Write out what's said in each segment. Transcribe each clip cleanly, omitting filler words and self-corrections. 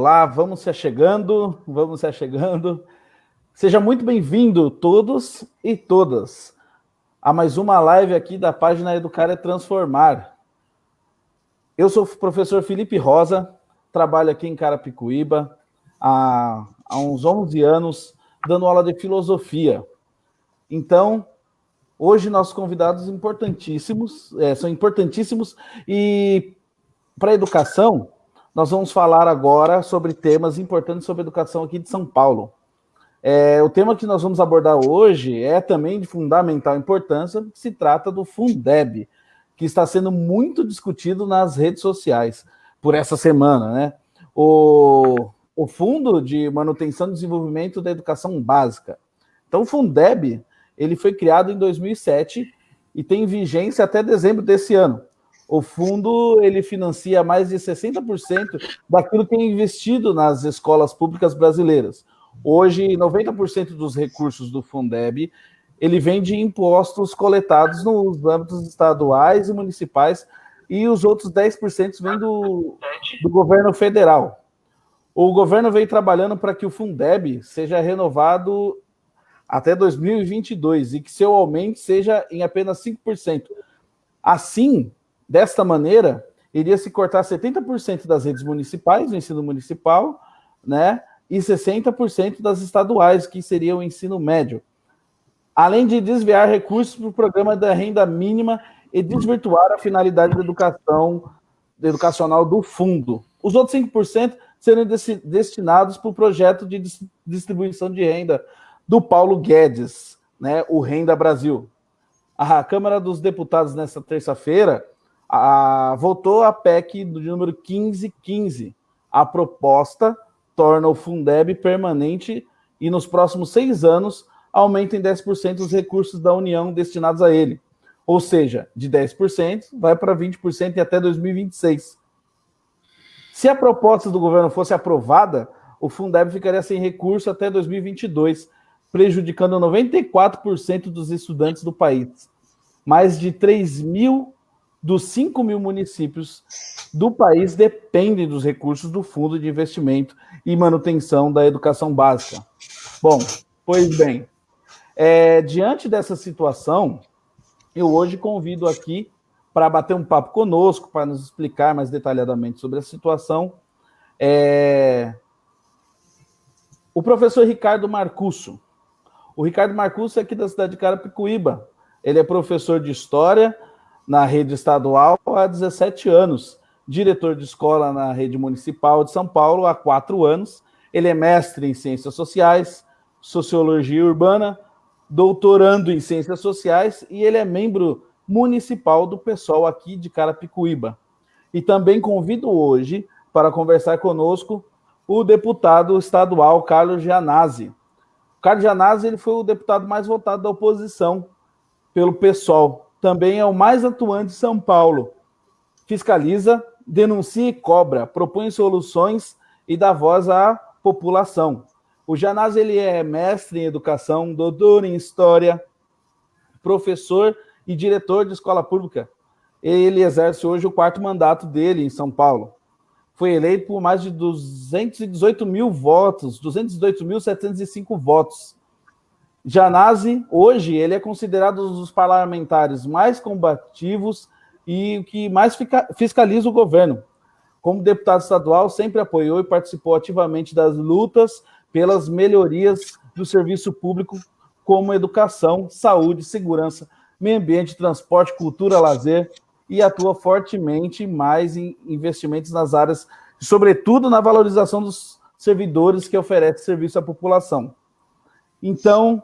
Olá, vamos se achegando, vamos se achegando. Seja muito bem-vindo todos e todas a mais uma live aqui da página Educar é Transformar. Eu sou o professor Felipe Rosa, trabalho aqui em Carapicuíba há uns 11 anos, dando aula de filosofia. Então, hoje nossos convidados são importantíssimos e para a educação, nós vamos falar agora sobre temas importantes sobre a educação aqui de São Paulo. O tema que nós vamos abordar hoje é também de fundamental importância, que se trata do Fundeb, que está sendo muito discutido nas redes sociais por essa semana, né? O Fundo de Manutenção e Desenvolvimento da Educação Básica. Então, o Fundeb, ele foi criado em 2007 e tem vigência até dezembro desse ano. O fundo, ele financia mais de 60% daquilo que é investido nas escolas públicas brasileiras. Hoje, 90% dos recursos do Fundeb, ele vem de impostos coletados nos âmbitos estaduais e municipais, e os outros 10% vêm do governo federal. O governo vem trabalhando para que o Fundeb seja renovado até 2022 e que seu aumento seja em apenas 5%. Assim, desta maneira, iria se cortar 70% das redes municipais, do ensino municipal, né, e 60% das estaduais, que seria o ensino médio. Além de desviar recursos para o programa da renda mínima e desvirtuar a finalidade da educacional do fundo. Os outros 5% serão destinados para o projeto de distribuição de renda do Paulo Guedes, né, o Renda Brasil. A Câmara dos Deputados, nesta terça-feira, votou a PEC do número 1515. A proposta torna o Fundeb permanente e, nos próximos 6 anos, aumenta em 10% os recursos da União destinados a ele. Ou seja, de 10% vai para 20% em até 2026. Se a proposta do governo fosse aprovada, o Fundeb ficaria sem recurso até 2022, prejudicando 94% dos estudantes do país. Mais de 3.000 dos 5.000 municípios do país dependem dos recursos do Fundo de Investimento e Manutenção da Educação Básica. Bom, pois bem, diante dessa situação, eu hoje convido aqui para bater um papo conosco, para nos explicar mais detalhadamente sobre a situação, o professor Ricardo Marcusso. O Ricardo Marcusso é aqui da cidade de Carapicuíba. Ele é professor de História na rede estadual há 17 anos, diretor de escola na rede municipal de São Paulo há 4 anos. Ele é mestre em Ciências Sociais, Sociologia Urbana, doutorando em Ciências Sociais e ele é membro municipal do PSOL aqui de Carapicuíba. E também convido hoje para conversar conosco o deputado estadual Carlos Gianazzi. O Carlos Gianazzi, ele foi o deputado mais votado da oposição pelo PSOL. Também é o mais atuante de São Paulo. Fiscaliza, denuncia e cobra, propõe soluções e dá voz à população. O Gianazzi, ele é mestre em educação, doutor em história, professor e diretor de escola pública. Ele exerce hoje o 4º mandato dele em São Paulo. Foi eleito por mais de 218 mil votos, 218.705 votos. Gianazzi, hoje, ele é considerado um dos parlamentares mais combativos e que mais fiscaliza o governo. Como deputado estadual, sempre apoiou e participou ativamente das lutas pelas melhorias do serviço público, como educação, saúde, segurança, meio ambiente, transporte, cultura, lazer, e atua fortemente mais em investimentos nas áreas, sobretudo na valorização dos servidores que oferecem serviço à população. Então,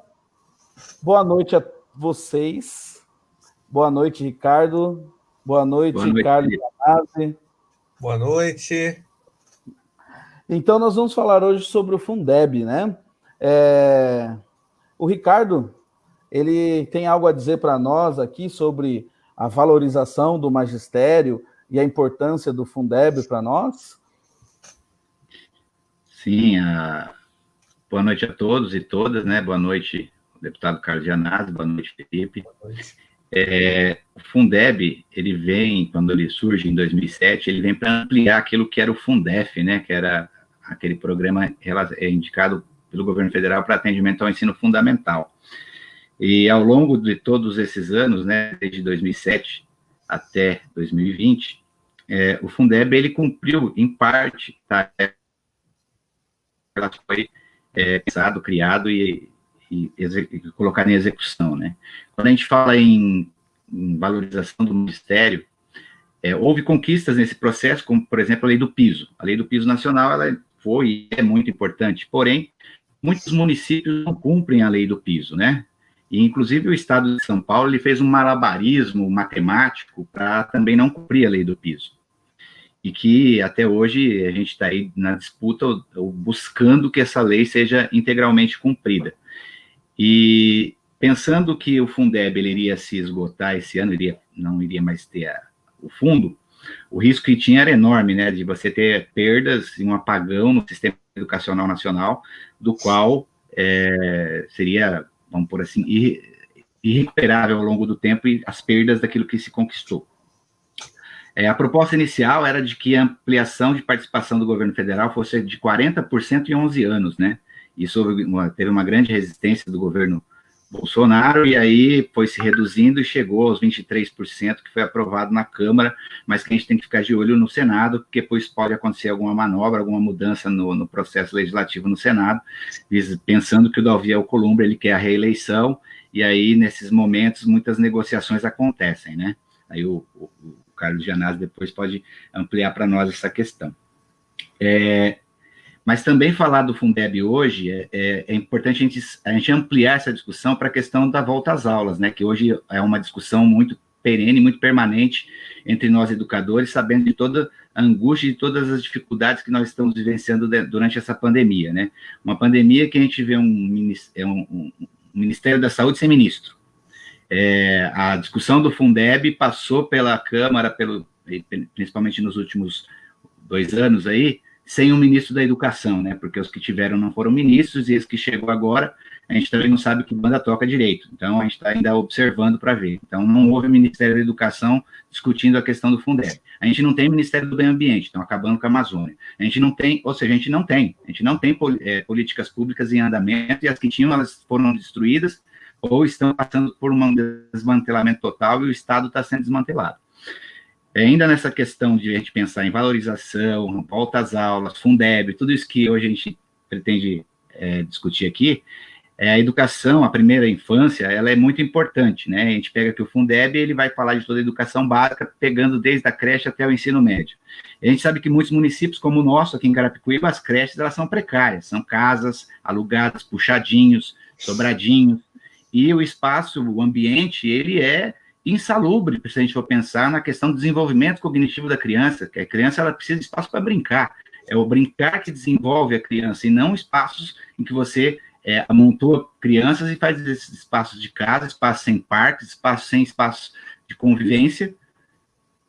boa noite a vocês. Boa noite, Ricardo. Boa noite, Ricardo. Boa noite. Então, nós vamos falar hoje sobre o Fundeb, né? O Ricardo, ele tem algo a dizer para nós aqui sobre a valorização do magistério e a importância do Fundeb para nós? Sim, boa noite a todos e todas, né? Boa noite, deputado Carlos Gianazzi, boa noite, Felipe. Boa noite. O Fundeb, ele vem, quando ele surge em 2007, ele vem para ampliar aquilo que era o Fundef, né? Que era aquele programa indicado pelo governo federal para atendimento ao ensino fundamental. E ao longo de todos esses anos, né, desde 2007 até 2020, o Fundeb ele cumpriu, em parte, tá, ela foi pensado, criado e colocado em execução, né? Quando a gente fala em valorização do Ministério, houve conquistas nesse processo, como, por exemplo, a Lei do Piso. A Lei do Piso Nacional, ela foi e é muito importante, porém, muitos municípios não cumprem a Lei do Piso, né? E, inclusive, o Estado de São Paulo, ele fez um malabarismo matemático para também não cumprir a Lei do Piso. E que, até hoje, a gente está aí na disputa, ou buscando que essa lei seja integralmente cumprida. E pensando que o Fundeb ele iria se esgotar esse ano, não iria mais ter o fundo, o risco que tinha era enorme, né, de você ter perdas e um apagão no sistema educacional nacional, do qual seria, vamos por assim, irrecuperável ao longo do tempo e as perdas daquilo que se conquistou. A proposta inicial era de que a ampliação de participação do governo federal fosse de 40% em 11 anos, né? Isso teve uma grande resistência do governo Bolsonaro, e aí foi se reduzindo e chegou aos 23%, que foi aprovado na Câmara, mas que a gente tem que ficar de olho no Senado, porque depois pode acontecer alguma manobra, alguma mudança no processo legislativo no Senado, pensando que o Davi Alcolumbre, ele quer a reeleição, e aí, nesses momentos, muitas negociações acontecem, né? Aí o Carlos Gianazzi depois pode ampliar para nós essa questão. Mas também falar do Fundeb hoje, é importante a gente ampliar essa discussão para a questão da volta às aulas, né, que hoje é uma discussão muito perene, muito permanente entre nós educadores, sabendo de toda a angústia e de todas as dificuldades que nós estamos vivenciando durante essa pandemia, né, uma pandemia que a gente vê um Ministério da Saúde sem ministro. A discussão do Fundeb passou pela Câmara, principalmente nos últimos 2 anos aí, sem um ministro da Educação, né? Porque os que tiveram não foram ministros, e esse que chegou agora, a gente também não sabe que banda toca direito. Então, a gente está ainda observando para ver. Então, não houve Ministério da Educação discutindo a questão do Fundeb. A gente não tem Ministério do Meio Ambiente, estão acabando com a Amazônia. A gente não tem, ou seja, a gente não tem políticas públicas em andamento, e as que tinham, elas foram destruídas, ou estão passando por um desmantelamento total, e o Estado está sendo desmantelado. Ainda nessa questão de a gente pensar em valorização, volta às aulas, Fundeb, tudo isso que hoje a gente pretende discutir aqui, a educação, a primeira infância, ela é muito importante, né? A gente pega que o Fundeb, ele vai falar de toda a educação básica, pegando desde a creche até o ensino médio. A gente sabe que muitos municípios, como o nosso, aqui em Carapicuíba, as creches, elas são precárias, são casas alugadas, puxadinhos, sobradinhos, e o espaço, o ambiente, ele é insalubre, se a gente for pensar na questão do desenvolvimento cognitivo da criança, que a criança ela precisa de espaço para brincar, é o brincar que desenvolve a criança, e não espaços em que você amontoa crianças e faz esses espaços de casa, espaços sem parques, espaços sem espaços de convivência,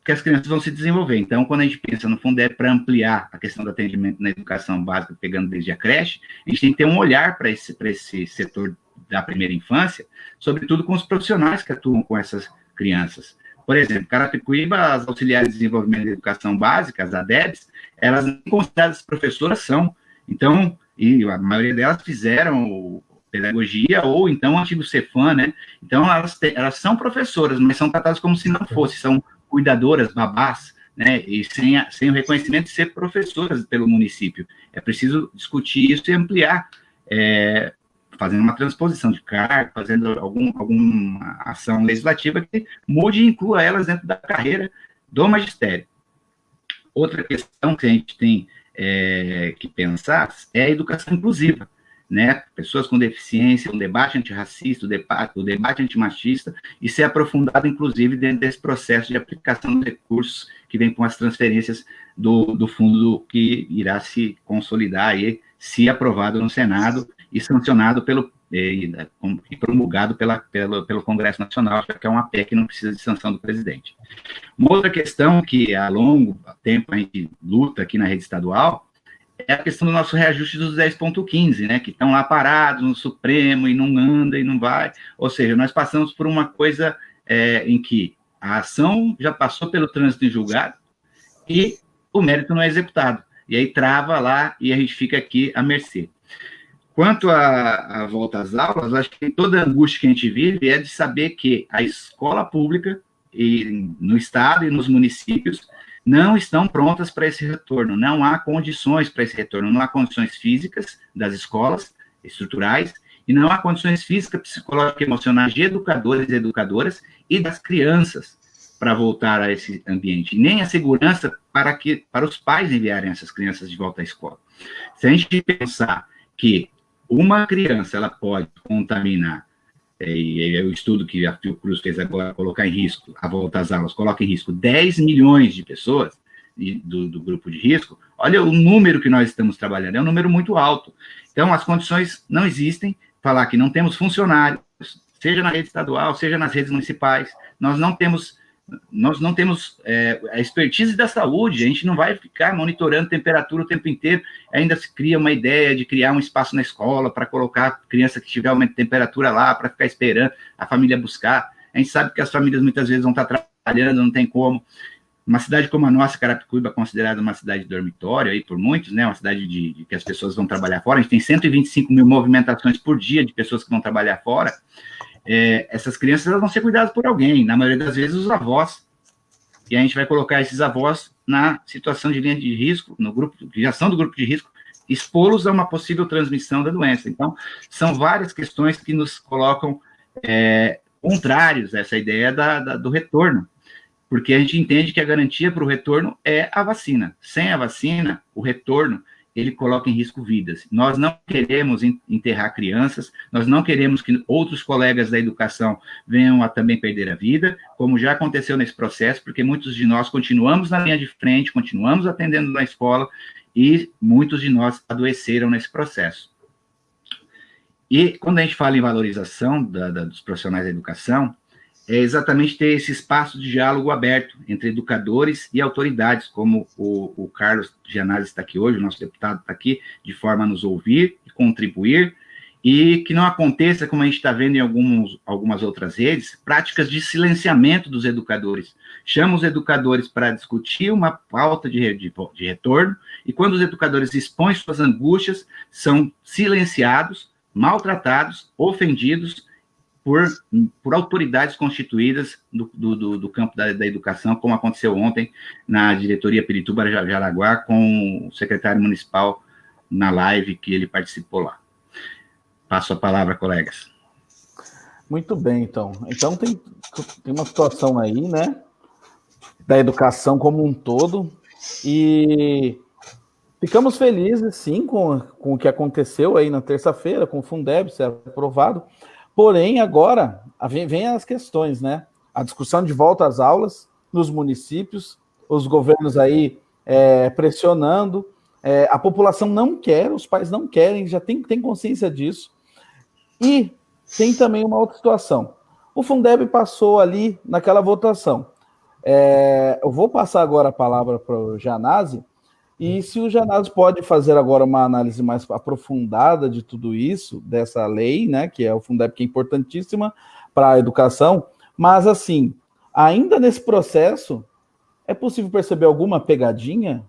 que as crianças vão se desenvolver. Então, quando a gente pensa no Fundeb para ampliar a questão do atendimento na educação básica, pegando desde a creche, a gente tem que ter um olhar para esse setor da primeira infância, sobretudo com os profissionais que atuam com essas crianças. Por exemplo, Carapicuíba, as auxiliares de desenvolvimento da educação básica, as ADEBs, elas nem consideradas professoras são. Então, e a maioria delas fizeram pedagogia ou então antigo Cefam, né? Então, elas são professoras, mas são tratadas como se não fossem, são cuidadoras, babás, né? E sem o reconhecimento de ser professoras pelo município. É preciso discutir isso e ampliar, fazendo uma transposição de cargo, fazendo alguma ação legislativa que mude e inclua elas dentro da carreira do magistério. Outra questão que a gente tem que pensar é a educação inclusiva, né? Pessoas com deficiência, um debate antirracista, o debate antimachista, e ser aprofundado, inclusive, dentro desse processo de aplicação de recursos que vem com as transferências do fundo que irá se consolidar aí, se aprovado no Senado, e sancionado e promulgado pelo Congresso Nacional, já que é uma PEC que não precisa de sanção do presidente. Uma outra questão que há longo tempo a gente luta aqui na rede estadual é a questão do nosso reajuste dos 10,15, né, que estão lá parados no Supremo e não anda e não vai. Ou seja, nós passamos por uma coisa em que a ação já passou pelo trânsito em julgado e o mérito não é executado. e aí trava lá e a gente fica aqui à mercê. Quanto à volta às aulas, eu acho que toda a angústia que a gente vive é de saber que a escola pública, e no estado e nos municípios, não estão prontas para esse retorno, não há condições para esse retorno, não há condições físicas das escolas, estruturais, e não há condições físicas, psicológicas e emocionais de educadores e educadoras e das crianças para voltar a esse ambiente, nem a segurança para os pais enviarem essas crianças de volta à escola. Se a gente pensar que uma criança ela pode contaminar, e o estudo que a Fiocruz fez agora, colocar em risco, a volta às aulas, coloca em risco 10 milhões de pessoas do grupo de risco, olha o número que nós estamos trabalhando, é um número muito alto. Então, as condições não existem, falar que não temos funcionários, seja na rede estadual, seja nas redes municipais, nós não temos a expertise da saúde, a gente não vai ficar monitorando temperatura o tempo inteiro, ainda se cria uma ideia de criar um espaço na escola para colocar a criança que tiver aumento de temperatura lá, para ficar esperando a família buscar. A gente sabe que as famílias muitas vezes vão estar trabalhando, não tem como. Uma cidade como a nossa, Carapicuíba, considerada uma cidade de dormitório aí por muitos, né, uma cidade de que as pessoas vão trabalhar fora, a gente tem 125 mil movimentações por dia de pessoas que vão trabalhar fora. Essas crianças elas vão ser cuidadas por alguém, na maioria das vezes os avós, e a gente vai colocar esses avós na situação de linha de risco, no grupo de ação do grupo de risco, expô-los a uma possível transmissão da doença. Então, são várias questões que nos colocam contrários a essa ideia do retorno, porque a gente entende que a garantia para o retorno é a vacina. Sem a vacina, o retorno ele coloca em risco vidas. Nós não queremos enterrar crianças, nós não queremos que outros colegas da educação venham a também perder a vida, como já aconteceu nesse processo, porque muitos de nós continuamos na linha de frente, continuamos atendendo na escola, e muitos de nós adoeceram nesse processo. E quando a gente fala em valorização dos profissionais da educação, é exatamente ter esse espaço de diálogo aberto entre educadores e autoridades, como o Carlos Gianazzi está aqui hoje, o nosso deputado está aqui, de forma a nos ouvir e contribuir, e que não aconteça, como a gente está vendo em algumas outras redes, práticas de silenciamento dos educadores. Chama os educadores para discutir uma pauta de retorno, e quando os educadores expõem suas angústias, são silenciados, maltratados, ofendidos, por autoridades constituídas do campo da educação, como aconteceu ontem na diretoria Pirituba Jaraguá, com o secretário municipal na live que ele participou lá. Passo a palavra, colegas. Muito bem, então. Então tem uma situação aí, né, da educação como um todo, e ficamos felizes, sim, com o que aconteceu aí na terça-feira, com o Fundeb ser aprovado. Porém, agora, vem as questões, né? A discussão de volta às aulas nos municípios, os governos aí pressionando, a população não quer, os pais não querem, já tem consciência disso. E tem também uma outra situação. O Fundeb passou ali naquela votação. Eu vou passar agora a palavra para o Gianazzi, e se o Gianazzi pode fazer agora uma análise mais aprofundada de tudo isso, dessa lei, né, que é o Fundeb, que é importantíssima para a educação, mas, assim, ainda nesse processo, é possível perceber alguma pegadinha?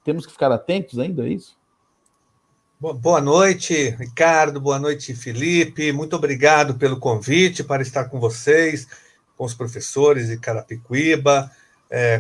Temos que ficar atentos ainda a isso? Boa noite, Ricardo, boa noite, Felipe, muito obrigado pelo convite para estar com vocês, com os professores de Carapicuíba,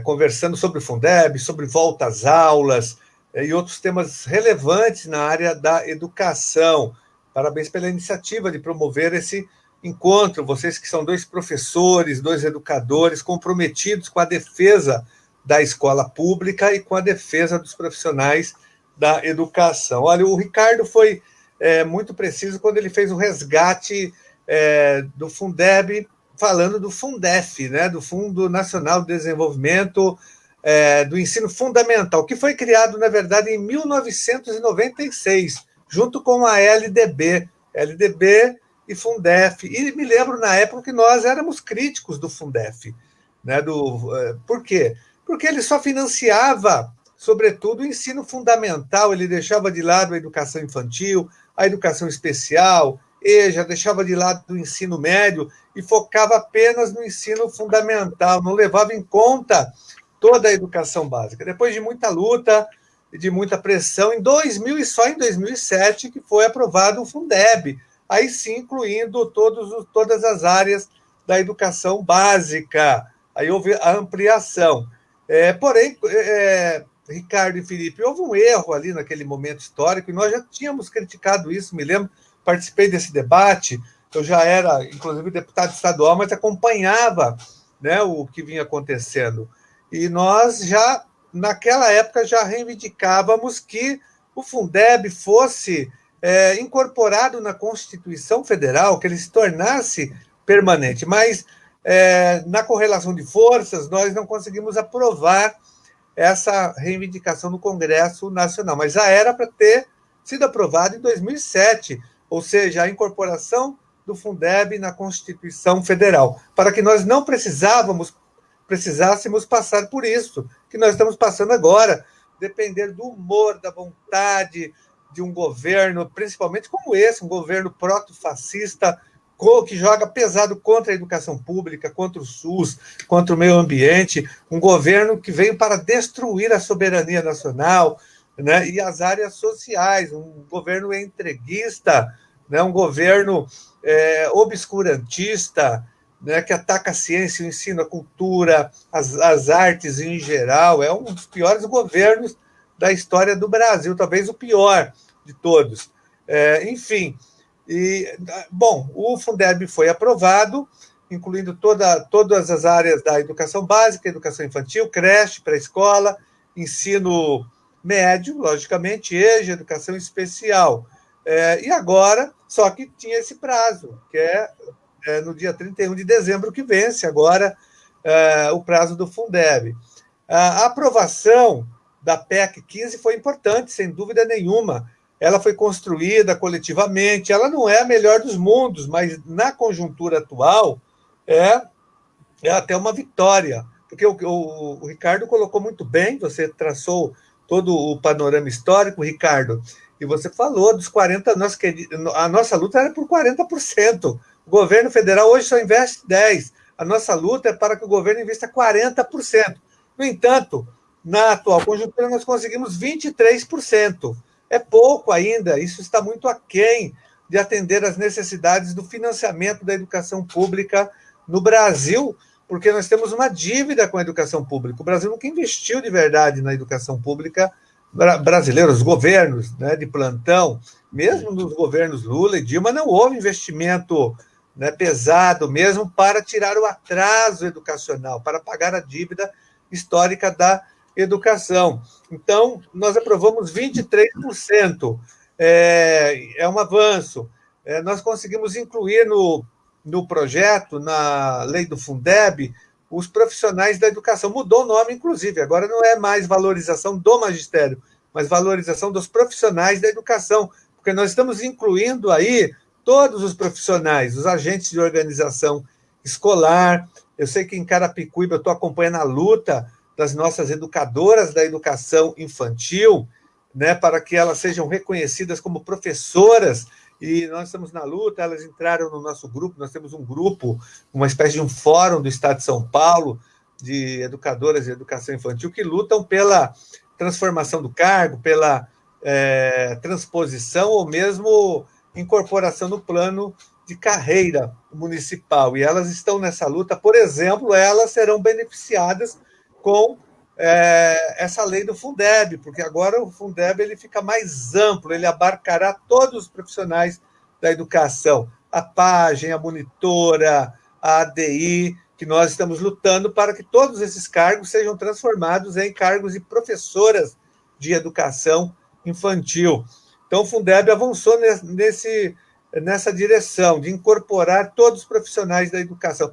conversando sobre o Fundeb, sobre volta às aulas e outros temas relevantes na área da educação. Parabéns pela iniciativa de promover esse encontro, vocês que são dois professores, dois educadores comprometidos com a defesa da escola pública e com a defesa dos profissionais da educação. Olha, o Ricardo foi muito preciso quando ele fez o resgate do Fundeb, falando do Fundef, né, do Fundo Nacional de Desenvolvimento do Ensino Fundamental, que foi criado, na verdade, em 1996, junto com a LDB e Fundef. E me lembro, na época, que nós éramos críticos do Fundef. Né, por quê? Porque ele só financiava, sobretudo, o ensino fundamental, ele deixava de lado a educação infantil, a educação especial, já deixava de lado o ensino médio e focava apenas no ensino fundamental, não levava em conta toda a educação básica. Depois de muita luta, de muita pressão em 2000 e só em 2007 que foi aprovado o Fundeb, aí sim incluindo todas as áreas da educação básica, aí houve a ampliação. Porém, Ricardo e Felipe, houve um erro ali naquele momento histórico, e nós já tínhamos criticado isso, me lembro, participei desse debate, eu já era, inclusive, deputado estadual, mas acompanhava, né, o que vinha acontecendo. E nós já, naquela época, já reivindicávamos que o Fundeb fosse incorporado na Constituição Federal, que ele se tornasse permanente. Mas, na correlação de forças, nós não conseguimos aprovar essa reivindicação no Congresso Nacional. Mas já era para ter sido aprovado em 2007, ou seja, a incorporação do Fundeb na Constituição Federal, para que nós não precisássemos passar por isso que nós estamos passando agora, depender do humor, da vontade de um governo, principalmente como esse, um governo proto-fascista, que joga pesado contra a educação pública, contra o SUS, contra o meio ambiente, um governo que veio para destruir a soberania nacional, né, e as áreas sociais, um governo entreguista, né, um governo obscurantista, né, que ataca a ciência, o ensino, a cultura, as artes em geral. É um dos piores governos da história do Brasil, talvez o pior de todos. Enfim, bom, o Fundeb foi aprovado, incluindo todas as áreas da educação básica, educação infantil, creche, pré-escola, ensino médio, logicamente, EJA, educação especial. E agora, só que tinha esse prazo, que é no dia 31 de dezembro, que vence agora o prazo do Fundeb. A aprovação da PEC 15 foi importante, sem dúvida nenhuma. Ela foi construída coletivamente, ela não é a melhor dos mundos, mas na conjuntura atual é até uma vitória, porque o Ricardo colocou muito bem, você traçou todo o panorama histórico, Ricardo, e você falou dos 40%, a nossa luta era por 40%. O governo federal hoje só investe 10%. A nossa luta é para que o governo invista 40%. No entanto, na atual conjuntura, nós conseguimos 23%. É pouco ainda, isso está muito aquém de atender às necessidades do financiamento da educação pública no Brasil, porque nós temos uma dívida com a educação pública. O Brasil nunca investiu de verdade na educação pública brasileira, os governos, né, de plantão, mesmo nos governos Lula e Dilma, não houve investimento, né, pesado mesmo para tirar o atraso educacional, para pagar a dívida histórica da educação. Então, nós aprovamos 23%, é um avanço. Nós conseguimos incluir no projeto, na lei do Fundeb, os profissionais da educação. Mudou o nome, inclusive, agora não é mais valorização do magistério, mas valorização dos profissionais da educação, porque nós estamos incluindo aí todos os profissionais, os agentes de organização escolar. Eu sei que em Carapicuíba eu estou acompanhando a luta das nossas educadoras da educação infantil, né, para que elas sejam reconhecidas como professoras, e nós estamos na luta, elas entraram no nosso grupo, nós temos um grupo, uma espécie de um fórum do Estado de São Paulo, de educadoras de educação infantil, que lutam pela transformação do cargo, pela transposição ou mesmo incorporação no plano de carreira municipal. E elas estão nessa luta, por exemplo, elas serão beneficiadas com essa lei do Fundeb, porque agora o Fundeb ele fica mais amplo, ele abarcará todos os profissionais da educação, a PAGEM, a monitora, a ADI, que nós estamos lutando para que todos esses cargos sejam transformados em cargos de professoras de educação infantil. Então, o Fundeb avançou nessa direção de incorporar todos os profissionais da educação.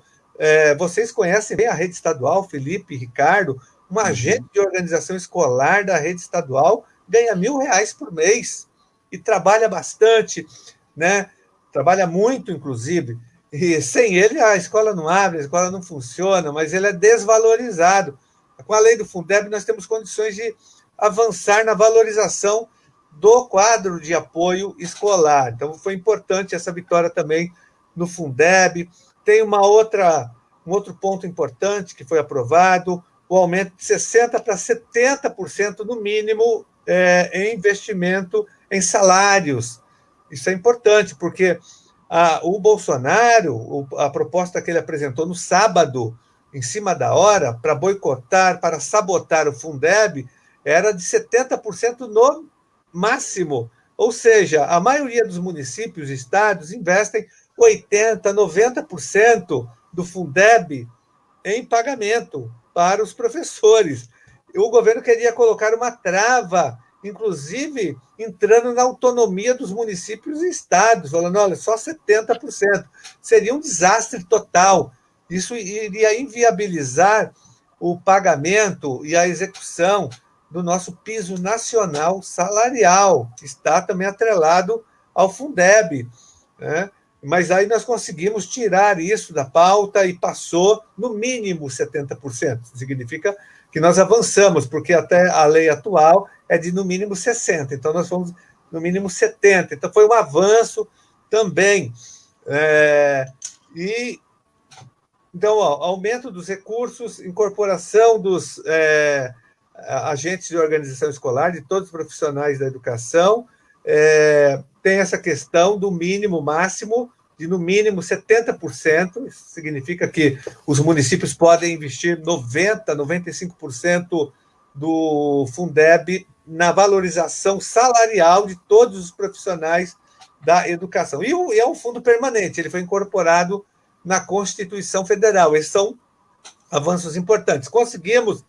Vocês conhecem bem a rede estadual, Felipe, Ricardo. Um agente de organização escolar da rede estadual ganha R$1.000 por mês e trabalha bastante, né? Trabalha muito, inclusive. E sem ele, a escola não abre, a escola não funciona, mas ele é desvalorizado. Com a lei do Fundeb, nós temos condições de avançar na valorização do quadro de apoio escolar. Então, foi importante essa vitória também no Fundeb. Tem um outro ponto importante que foi aprovado, o aumento de 60% para 70%, no mínimo, em investimento em salários. Isso é importante, porque o Bolsonaro, a proposta que ele apresentou no sábado, em cima da hora, para boicotar, para sabotar o Fundeb, era de 70% no máximo. Ou seja, a maioria dos municípios e estados investem 80%, 90% do Fundeb em pagamento para os professores. O governo queria colocar uma trava, inclusive entrando na autonomia dos municípios e estados, falando, olha, só 70%. Seria um desastre total. Isso iria inviabilizar o pagamento e a execução do nosso piso nacional salarial, que está também atrelado ao Fundeb, né? Mas aí nós conseguimos tirar isso da pauta e passou no mínimo 70%. Significa que nós avançamos, porque até a lei atual é de no mínimo 60%, então nós fomos no mínimo 70%. Então foi um avanço também. Então, aumento dos recursos, incorporação dos agentes de organização escolar, de todos os profissionais da educação, tem essa questão do mínimo máximo, de no mínimo 70%, isso significa que os municípios podem investir 90%, 95% do Fundeb na valorização salarial de todos os profissionais da educação. E é um fundo permanente, ele foi incorporado na Constituição Federal. Esses são avanços importantes. Conseguimos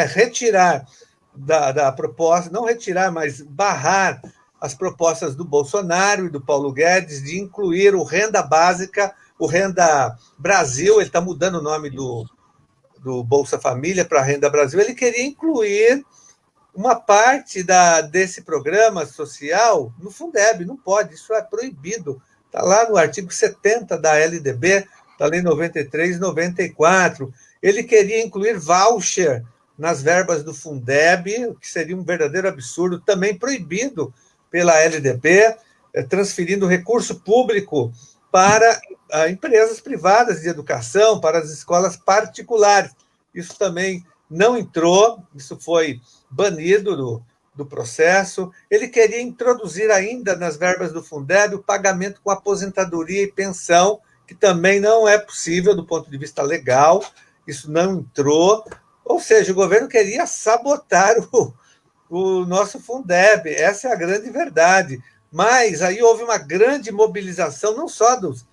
retirar da proposta, não retirar, mas barrar as propostas do Bolsonaro e do Paulo Guedes de incluir o Renda Básica, o Renda Brasil, ele está mudando o nome do Bolsa Família para Renda Brasil, ele queria incluir uma parte desse programa social no Fundeb, não pode, isso é proibido. Está lá no artigo 70 da LDB, da Lei 93 e 94. Ele queria incluir voucher nas verbas do Fundeb, que seria um verdadeiro absurdo, também proibido pela LDB, transferindo recurso público para empresas privadas de educação, para as escolas particulares. Isso também não entrou, isso foi banido do processo. Ele queria introduzir ainda nas verbas do Fundeb o pagamento com aposentadoria e pensão, que também não é possível do ponto de vista legal, isso não entrou. Ou seja, o governo queria sabotar o nosso Fundeb, essa é a grande verdade. Mas aí houve uma grande mobilização, não só dos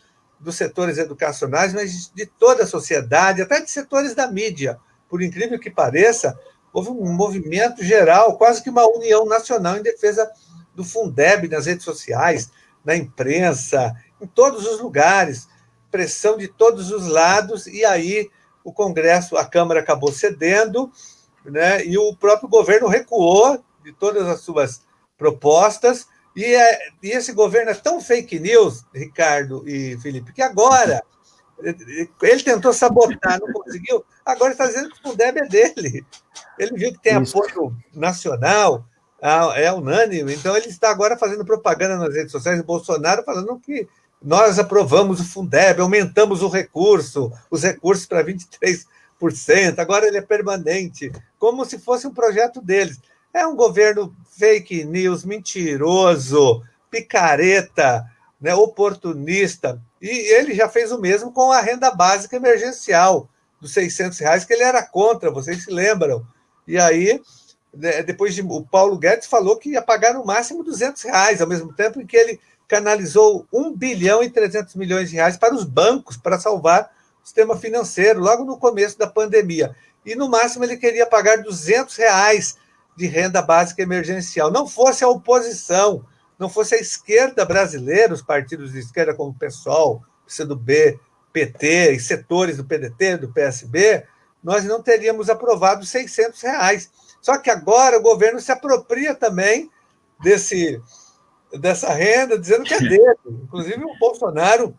setores educacionais, mas de toda a sociedade, até de setores da mídia. Por incrível que pareça, houve um movimento geral, quase que uma união nacional em defesa do Fundeb nas redes sociais, na imprensa, em todos os lugares, pressão de todos os lados, e aí o Congresso, a Câmara acabou cedendo, né, e o próprio governo recuou de todas as suas propostas, e esse governo é tão fake news, Ricardo e Felipe, que agora ele tentou sabotar, não conseguiu, agora está dizendo que o Fundeb é dele. Ele viu que tem apoio nacional, é unânime, então ele está agora fazendo propaganda nas redes sociais, Bolsonaro falando que nós aprovamos o Fundeb, aumentamos os recursos para 23%, agora ele é permanente, como se fosse um projeto deles. É um governo fake news, mentiroso, picareta, né, oportunista, e ele já fez o mesmo com a renda básica emergencial, dos R$600, que ele era contra, vocês se lembram. E aí, depois o Paulo Guedes falou que ia pagar no máximo R$200, ao mesmo tempo em que ele canalizou 1 bilhão e 300 milhões de reais para os bancos, para salvar o sistema financeiro, logo no começo da pandemia. E, no máximo, ele queria pagar R$200 de renda básica emergencial. Não fosse a oposição, não fosse a esquerda brasileira, os partidos de esquerda como o PSOL, PCdoB, PT e setores do PDT, do PSB, nós não teríamos aprovado R$600. Só que agora o governo se apropria também dessa renda, dizendo que é dele. Inclusive o Bolsonaro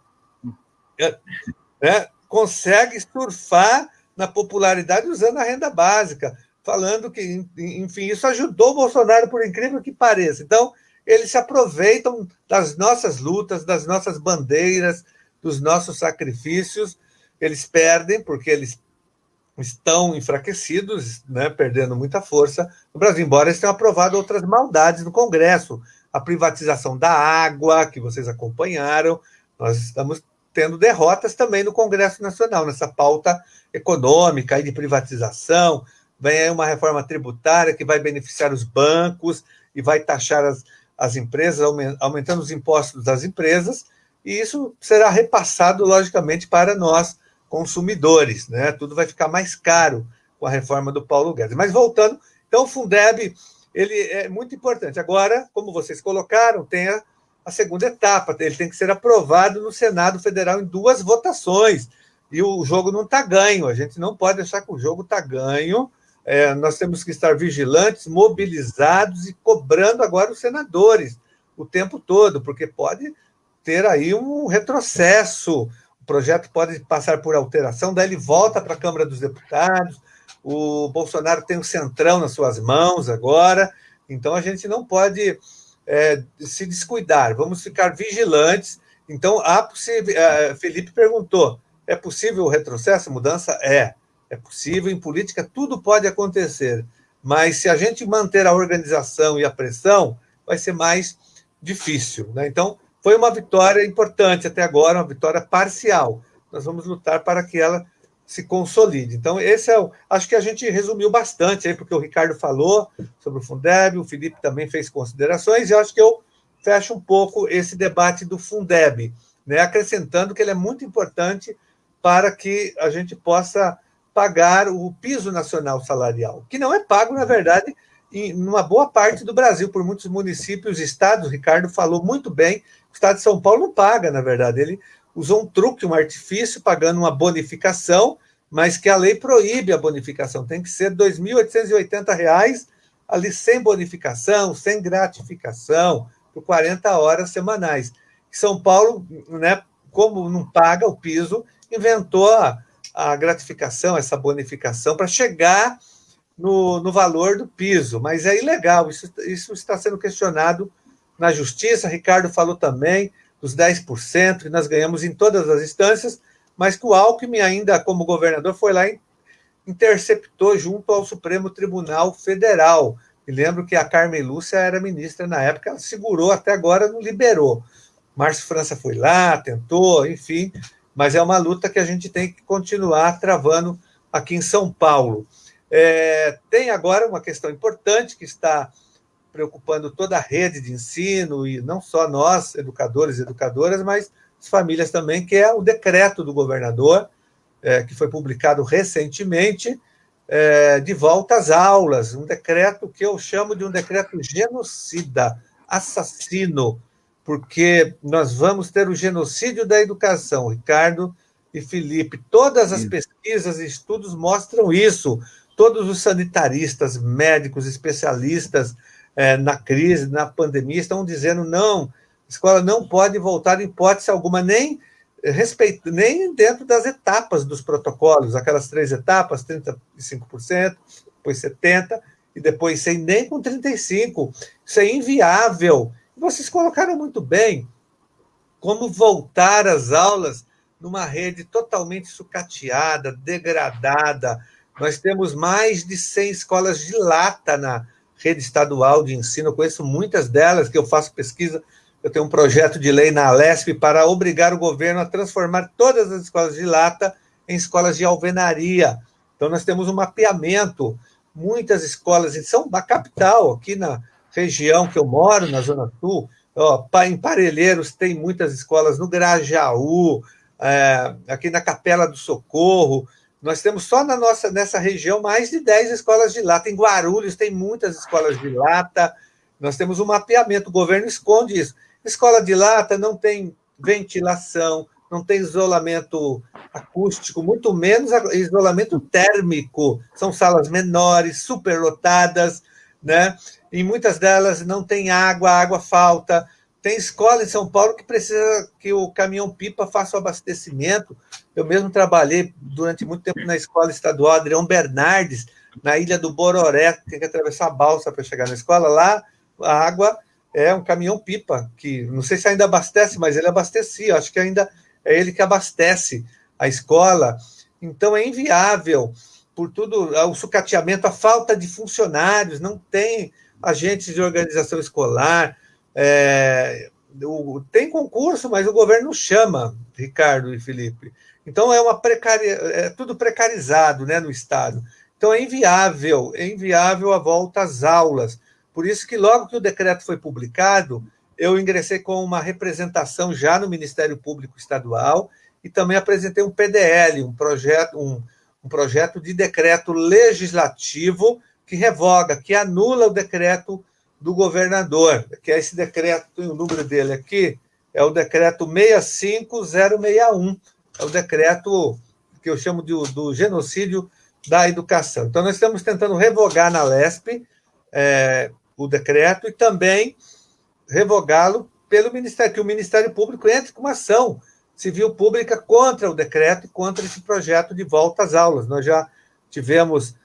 consegue surfar na popularidade usando a renda básica, falando que, enfim, isso ajudou o Bolsonaro, por incrível que pareça. Então, eles se aproveitam das nossas lutas, das nossas bandeiras, dos nossos sacrifícios. Eles perdem, porque eles estão enfraquecidos, né, perdendo muita força no Brasil, embora eles tenham aprovado outras maldades no Congresso. A privatização da água, que vocês acompanharam, nós estamos tendo derrotas também no Congresso Nacional, nessa pauta econômica e de privatização. Vem aí uma reforma tributária que vai beneficiar os bancos e vai taxar as empresas, aumentando os impostos das empresas, e isso será repassado, logicamente, para nós, consumidores, né? Tudo vai ficar mais caro com a reforma do Paulo Guedes. Mas voltando, então o Fundeb, ele é muito importante. Agora, como vocês colocaram, tem a segunda etapa, ele tem que ser aprovado no Senado Federal em 2 votações, e o jogo não está ganho, a gente não pode achar que o jogo está ganho. Nós temos que estar vigilantes, mobilizados e cobrando agora os senadores o tempo todo, porque pode ter aí um retrocesso. O projeto pode passar por alteração, daí ele volta para a Câmara dos Deputados. O Bolsonaro tem o centrão nas suas mãos agora, então a gente não pode se descuidar, vamos ficar vigilantes. Então, Felipe perguntou, é possível o retrocesso, mudança? É possível, em política tudo pode acontecer, mas se a gente manter a organização e a pressão, vai ser mais difícil, né? Então, foi uma vitória importante até agora, uma vitória parcial. Nós vamos lutar para que ela se consolide. Então, acho que a gente resumiu bastante aí, porque o Ricardo falou sobre o Fundeb, o Felipe também fez considerações, e eu acho que eu fecho um pouco esse debate do Fundeb, né? Acrescentando que ele é muito importante para que a gente possa pagar o piso nacional salarial, que não é pago, na verdade, em uma boa parte do Brasil, por muitos municípios e estados. O Ricardo falou muito bem, o estado de São Paulo não paga, na verdade, ele usou um truque, um artifício, pagando uma bonificação, mas que a lei proíbe a bonificação, tem que ser R$ 2.880, ali sem bonificação, sem gratificação, por 40 horas semanais. São Paulo, né, como não paga o piso, inventou a gratificação, essa bonificação, para chegar no valor do piso, mas é ilegal, isso está sendo questionado na Justiça. Ricardo falou também dos 10%, que nós ganhamos em todas as instâncias, mas que o Alckmin, ainda como governador, foi lá e interceptou junto ao Supremo Tribunal Federal. E lembro que a Carmen Lúcia era ministra na época, ela segurou, até agora não liberou. Márcio França foi lá, tentou, enfim, mas é uma luta que a gente tem que continuar travando aqui em São Paulo. Tem agora uma questão importante que está preocupando toda a rede de ensino, e não só nós, educadores e educadoras, mas as famílias também, que é o decreto do governador, que foi publicado recentemente, de volta às aulas, um decreto que eu chamo de um decreto genocida, assassino, porque nós vamos ter o genocídio da educação. Ricardo e Felipe, todas as pesquisas e estudos mostram isso. Todos os sanitaristas, médicos, especialistas na crise, na pandemia, estão dizendo não, a escola não pode voltar em hipótese alguma, nem dentro das etapas dos protocolos, aquelas 3 etapas, 35%, depois 70%, e depois 100%, nem com 35%. Isso é inviável. Vocês colocaram muito bem como voltar às aulas numa rede totalmente sucateada, degradada. Nós temos mais de 100 escolas de lata na rede estadual de ensino. Eu conheço muitas delas, que eu faço pesquisa. Eu tenho um projeto de lei na Alesp para obrigar o governo a transformar todas as escolas de lata em escolas de alvenaria. Então, nós temos um mapeamento. Muitas escolas na capital, aqui na região que eu moro, na Zona Sul, em Parelheiros tem muitas escolas, no Grajaú, aqui na Capela do Socorro. Nós temos só nessa região mais de 10 escolas de lata. Em Guarulhos tem muitas escolas de lata. Nós temos um mapeamento, o governo esconde isso. Escola de lata não tem ventilação, não tem isolamento acústico, muito menos isolamento térmico. São salas menores, superlotadas, né? Em muitas delas não tem água, a água falta. Tem escola em São Paulo que precisa que o caminhão-pipa faça o abastecimento. Eu mesmo trabalhei durante muito tempo na escola estadual Adrião Bernardes, na Ilha do Bororé, tem que atravessar a balsa para chegar na escola. Lá, a água é um caminhão-pipa, que não sei se ainda abastece, mas ele abastecia. Acho que ainda é ele que abastece a escola. Então, é inviável por tudo, o sucateamento, a falta de funcionários, não tem agentes de organização escolar, tem concurso, mas o governo não chama, Ricardo e Felipe. Então, é tudo precarizado, né, no Estado. Então, é inviável a volta às aulas. Por isso que, logo que o decreto foi publicado, eu ingressei com uma representação já no Ministério Público Estadual e também apresentei um PDL, um projeto de decreto legislativo que revoga, que anula o decreto do governador, que é esse decreto, tem o número dele aqui, é o decreto 65061, é o decreto que eu chamo do genocídio da educação. Então, nós estamos tentando revogar na LESP o decreto e também revogá-lo pelo Ministério, que o Ministério Público entre com uma ação civil pública contra o decreto e contra esse projeto de volta às aulas. Nós já tivemos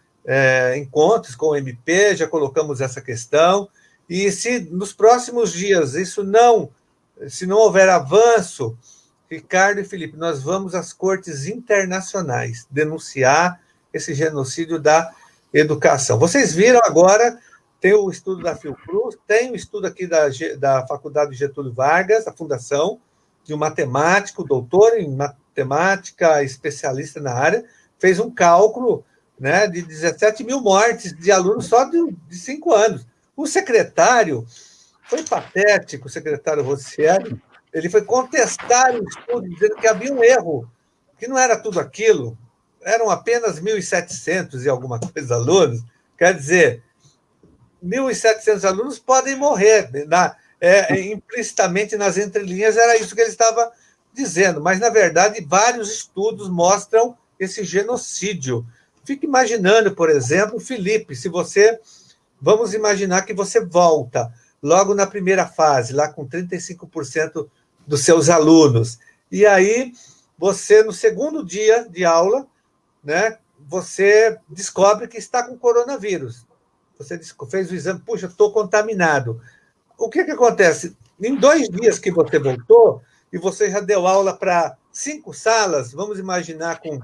encontros com o MP, já colocamos essa questão, e se nos próximos dias se não houver avanço, Ricardo e Felipe, nós vamos às cortes internacionais denunciar esse genocídio da educação. Vocês viram agora, tem o estudo da Fiocruz, tem o estudo aqui da Faculdade Getúlio Vargas, a fundação, de um matemático, doutor em matemática, especialista na área, fez um cálculo, né, de 17 mil mortes de alunos só de 5 anos. O secretário, foi patético, o secretário Rossieri, ele foi contestar o estudo, dizendo que havia um erro, que não era tudo aquilo, eram apenas 1.700 e alguma coisa alunos, quer dizer, 1.700 alunos podem morrer, implicitamente nas entrelinhas era isso que ele estava dizendo, mas, na verdade, vários estudos mostram esse genocídio. Fique imaginando, por exemplo, Felipe, vamos imaginar que você volta logo na primeira fase, lá com 35% dos seus alunos, e aí você, no segundo dia de aula, né, você descobre que está com coronavírus. Você fez o exame, puxa, estou contaminado. O que acontece? Em 2 dias que você voltou, e você já deu aula para 5 salas, vamos imaginar com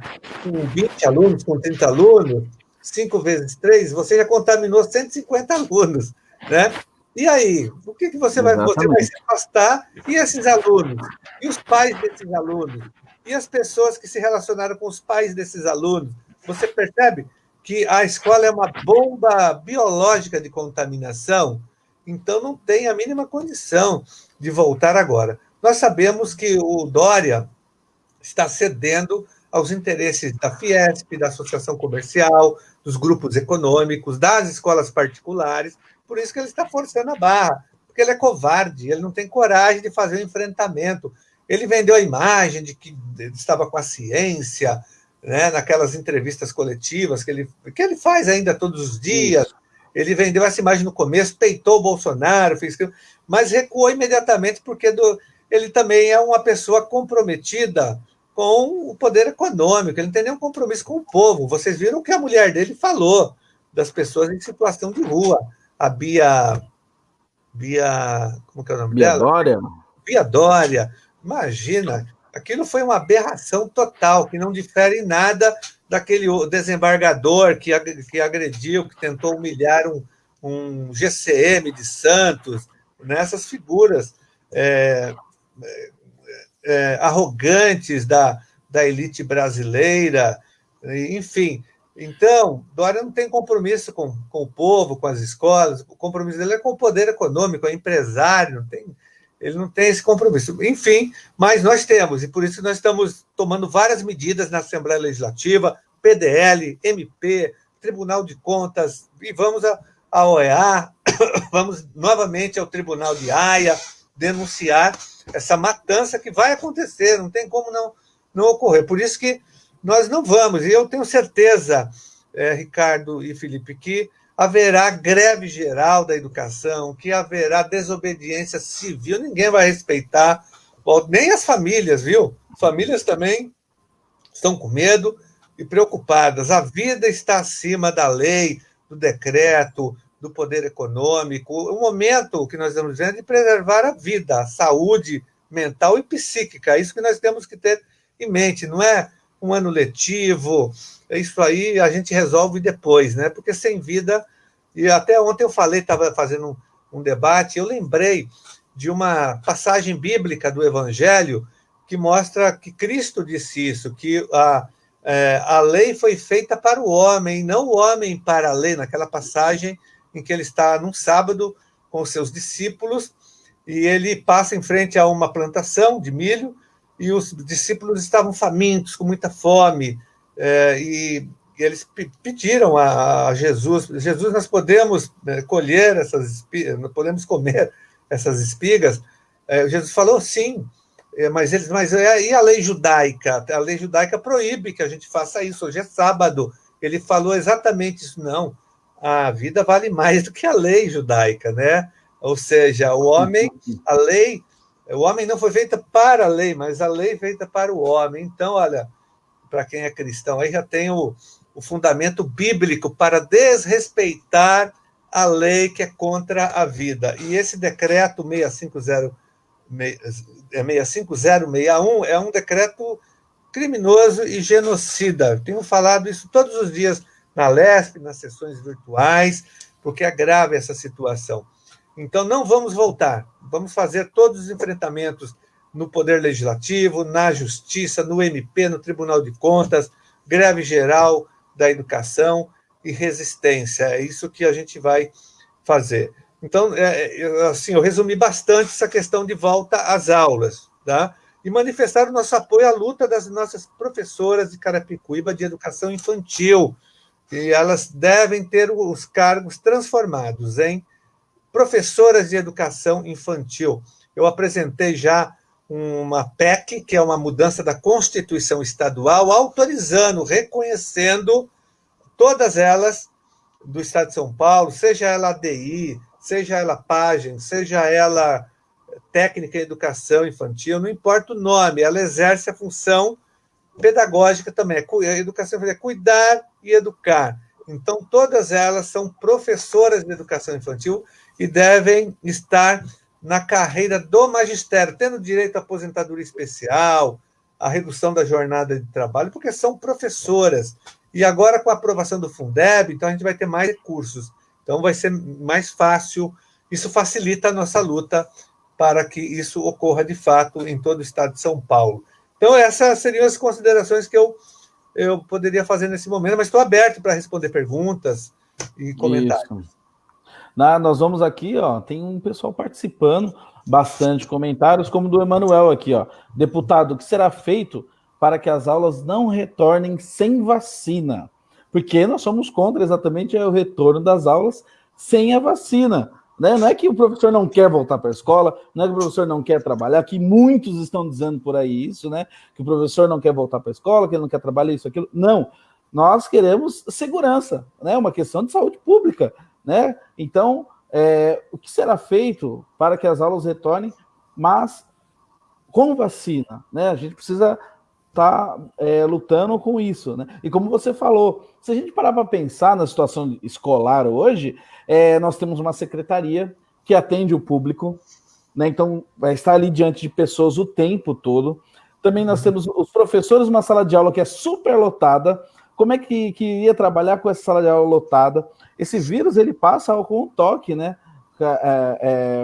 20 alunos, com 30 alunos, 5 vezes 3, você já contaminou 150 alunos, né? E aí, o que você vai se afastar? E esses alunos? E os pais desses alunos? E as pessoas que se relacionaram com os pais desses alunos? Você percebe que a escola é uma bomba biológica de contaminação? Então, não tem a mínima condição de voltar agora. Nós sabemos que o Dória está cedendo aos interesses da Fiesp, da Associação Comercial, dos grupos econômicos, das escolas particulares, por isso que ele está forçando a barra, porque ele é covarde, ele não tem coragem de fazer o enfrentamento. Ele vendeu a imagem de que estava com a ciência, né, naquelas entrevistas coletivas que ele faz ainda todos os dias. Ele vendeu essa imagem no começo, peitou o Bolsonaro, mas recuou imediatamente porque ele também é uma pessoa comprometida com o poder econômico, ele não tem nenhum compromisso com o povo. Vocês viram o que a mulher dele falou das pessoas em situação de rua. A Bia, como que é o nome dela? Dória. Bia Dória. Imagina, aquilo foi uma aberração total, que não difere em nada daquele desembargador que agrediu, que tentou humilhar um GCM de Santos, nessas figuras arrogantes da elite brasileira, enfim. Então, Dória não tem compromisso com o povo, com as escolas, o compromisso dele é com o poder econômico, é empresário, ele não tem esse compromisso. Enfim, mas nós temos, e por isso nós estamos tomando várias medidas na Assembleia Legislativa, PDL, MP, Tribunal de Contas, e vamos à OEA, vamos novamente ao Tribunal de Haia, denunciar essa matança que vai acontecer, não tem como não ocorrer. Por isso que nós não vamos, e eu tenho certeza, Ricardo e Felipe, que haverá greve geral da educação, que haverá desobediência civil, ninguém vai respeitar, nem as famílias, viu? Famílias também estão com medo e preocupadas. A vida está acima da lei, do decreto, do poder econômico. O momento que nós estamos vivendo é de preservar a vida, a saúde mental e psíquica. É isso que nós temos que ter em mente. Não é um ano letivo, isso aí a gente resolve depois, né? Porque sem vida, e até ontem eu falei, estava fazendo um debate, eu lembrei de uma passagem bíblica do Evangelho que mostra que Cristo disse isso, que a lei foi feita para o homem, não o homem para a lei, naquela passagem em que ele está num sábado com os seus discípulos, e ele passa em frente a uma plantação de milho, e os discípulos estavam famintos, com muita fome, e eles pediram a Jesus, Jesus, nós podemos colher essas espigas, nós podemos comer essas espigas? Jesus falou, sim, mas e a lei judaica? A lei judaica proíbe que a gente faça isso, hoje é sábado. Ele falou exatamente isso, não, a vida vale mais do que a lei judaica, né? Ou seja, o homem não foi feita para a lei, mas a lei feita para o homem. Então, olha, para quem é cristão, aí já tem o fundamento bíblico para desrespeitar a lei que é contra a vida. E esse decreto 65061 é um decreto criminoso e genocida. Tenho falado isso todos os dias na LESP, nas sessões virtuais, porque é grave essa situação. Então, não vamos voltar. Vamos fazer todos os enfrentamentos no Poder Legislativo, na Justiça, no MP, no Tribunal de Contas, greve geral da educação e resistência. É isso que a gente vai fazer. Então, assim, eu resumi bastante essa questão de volta às aulas, tá? E manifestar o nosso apoio à luta das nossas professoras de Carapicuíba de educação infantil, e elas devem ter os cargos transformados em professoras de educação infantil. Eu apresentei já uma PEC, que é uma mudança da Constituição Estadual, autorizando, reconhecendo todas elas do Estado de São Paulo, seja ela ADI, seja ela PAGEN, seja ela técnica em educação infantil, não importa o nome, ela exerce a função pedagógica também. A educação infantil é cuidar e educar. Então, todas elas são professoras de educação infantil e devem estar na carreira do magistério, tendo direito à aposentadoria especial, à redução da jornada de trabalho, porque são professoras. E agora, com a aprovação do Fundeb, então a gente vai ter mais recursos. Então, vai ser mais fácil. Isso facilita a nossa luta para que isso ocorra de fato em todo o estado de São Paulo. Então, essas seriam as considerações que eu poderia fazer nesse momento, mas estou aberto para responder perguntas e comentários. Isso. Nós vamos aqui, ó, tem um pessoal participando, bastante comentários, como do Emanuel aqui, ó. Deputado, o que será feito para que as aulas não retornem sem vacina? Porque nós somos contra exatamente o retorno das aulas sem a vacina, né? Não é que o professor não quer voltar para a escola, não é que o professor não quer trabalhar, que muitos estão dizendo por aí isso, né? Que o professor não quer voltar para a escola, que ele não quer trabalhar isso, aquilo. Não, nós queremos segurança, né? Uma questão de saúde pública, né? Então, o que será feito para que as aulas retornem, mas com vacina, né? A gente precisa estar lutando com isso, né? E como você falou, se a gente parar para pensar na situação escolar hoje, nós temos uma secretaria que atende o público, né? Então, vai estar ali diante de pessoas o tempo todo. Também nós temos os professores numa sala de aula que é super lotada. Como é que ia trabalhar com essa sala de aula lotada? Esse vírus, ele passa com um toque, né?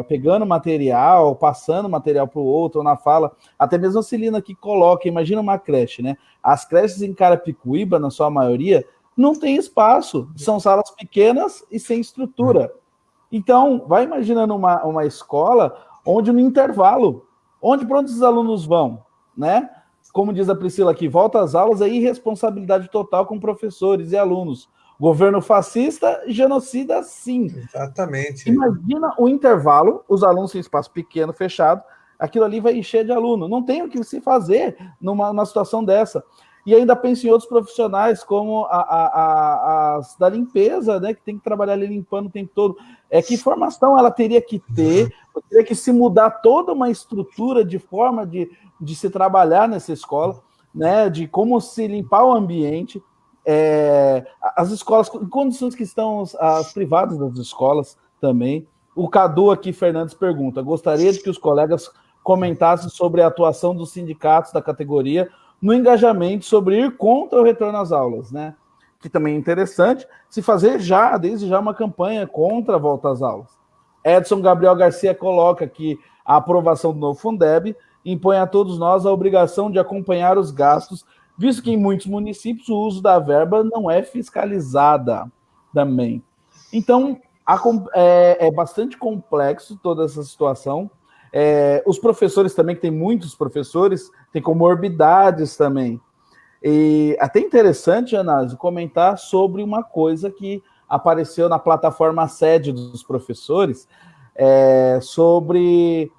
Pegando material, passando material para o outro, na fala. Até mesmo a Celina que coloca, imagina uma creche, né? As creches em Carapicuíba, na sua maioria, não tem espaço. São salas pequenas e sem estrutura. Então, vai imaginando uma escola onde no intervalo, para onde os alunos vão, né? Como diz a Priscila aqui, volta às aulas é irresponsabilidade total com professores e alunos. Governo fascista, genocida, sim. Exatamente. Imagina o intervalo, os alunos em espaço pequeno, fechado, aquilo ali vai encher de aluno. Não tem o que se fazer numa situação dessa. E ainda penso em outros profissionais, como as da limpeza, né, que tem que trabalhar ali limpando o tempo todo. Que formação ela teria que ter, teria que se mudar toda uma estrutura de forma de se trabalhar nessa escola, né, de como se limpar o ambiente. As escolas, em condições que estão as privadas das escolas também. O Cadu aqui, Fernandes, pergunta: gostaria de que os colegas comentassem sobre a atuação dos sindicatos da categoria no engajamento sobre ir contra o retorno às aulas, né? Que também é interessante se fazer desde já, uma campanha contra a volta às aulas. Edson Gabriel Garcia coloca que a aprovação do novo Fundeb impõe a todos nós a obrigação de acompanhar os gastos, visto que em muitos municípios o uso da verba não é fiscalizada também. Então, é bastante complexo toda essa situação. Os professores também, que tem muitos professores, têm comorbidades também. E até interessante, Anásio, comentar sobre uma coisa que apareceu na plataforma sede dos professores, sobre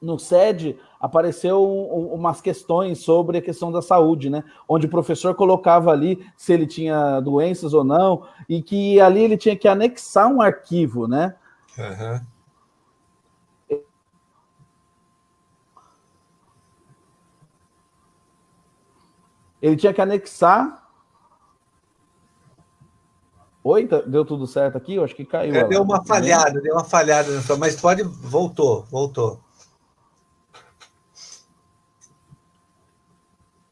no SED apareceu umas questões sobre a questão da saúde, né? Onde o professor colocava ali se ele tinha doenças ou não, e que ali ele tinha que anexar um arquivo, né? Uhum. Ele tinha que anexar. Oi, deu tudo certo aqui? Eu acho que caiu. Deu uma falhada, mas voltou.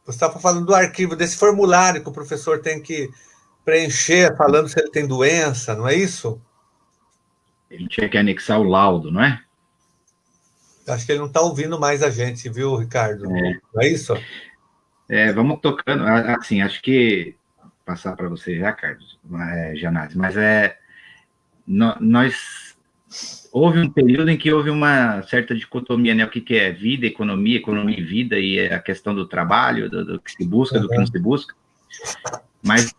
Você estava falando do arquivo, desse formulário que o professor tem que preencher, falando se ele tem doença, não é isso? Ele tinha que anexar o laudo, não é? Acho que ele não está ouvindo mais a gente, viu, Ricardo? Não é isso? Vamos tocando, assim, acho que passar para você já, Carlos, Janazzi, mas nós houve um período em que houve uma certa dicotomia, né? O que é vida, economia e vida, e a questão do trabalho, do que se busca, do que não se busca. Mas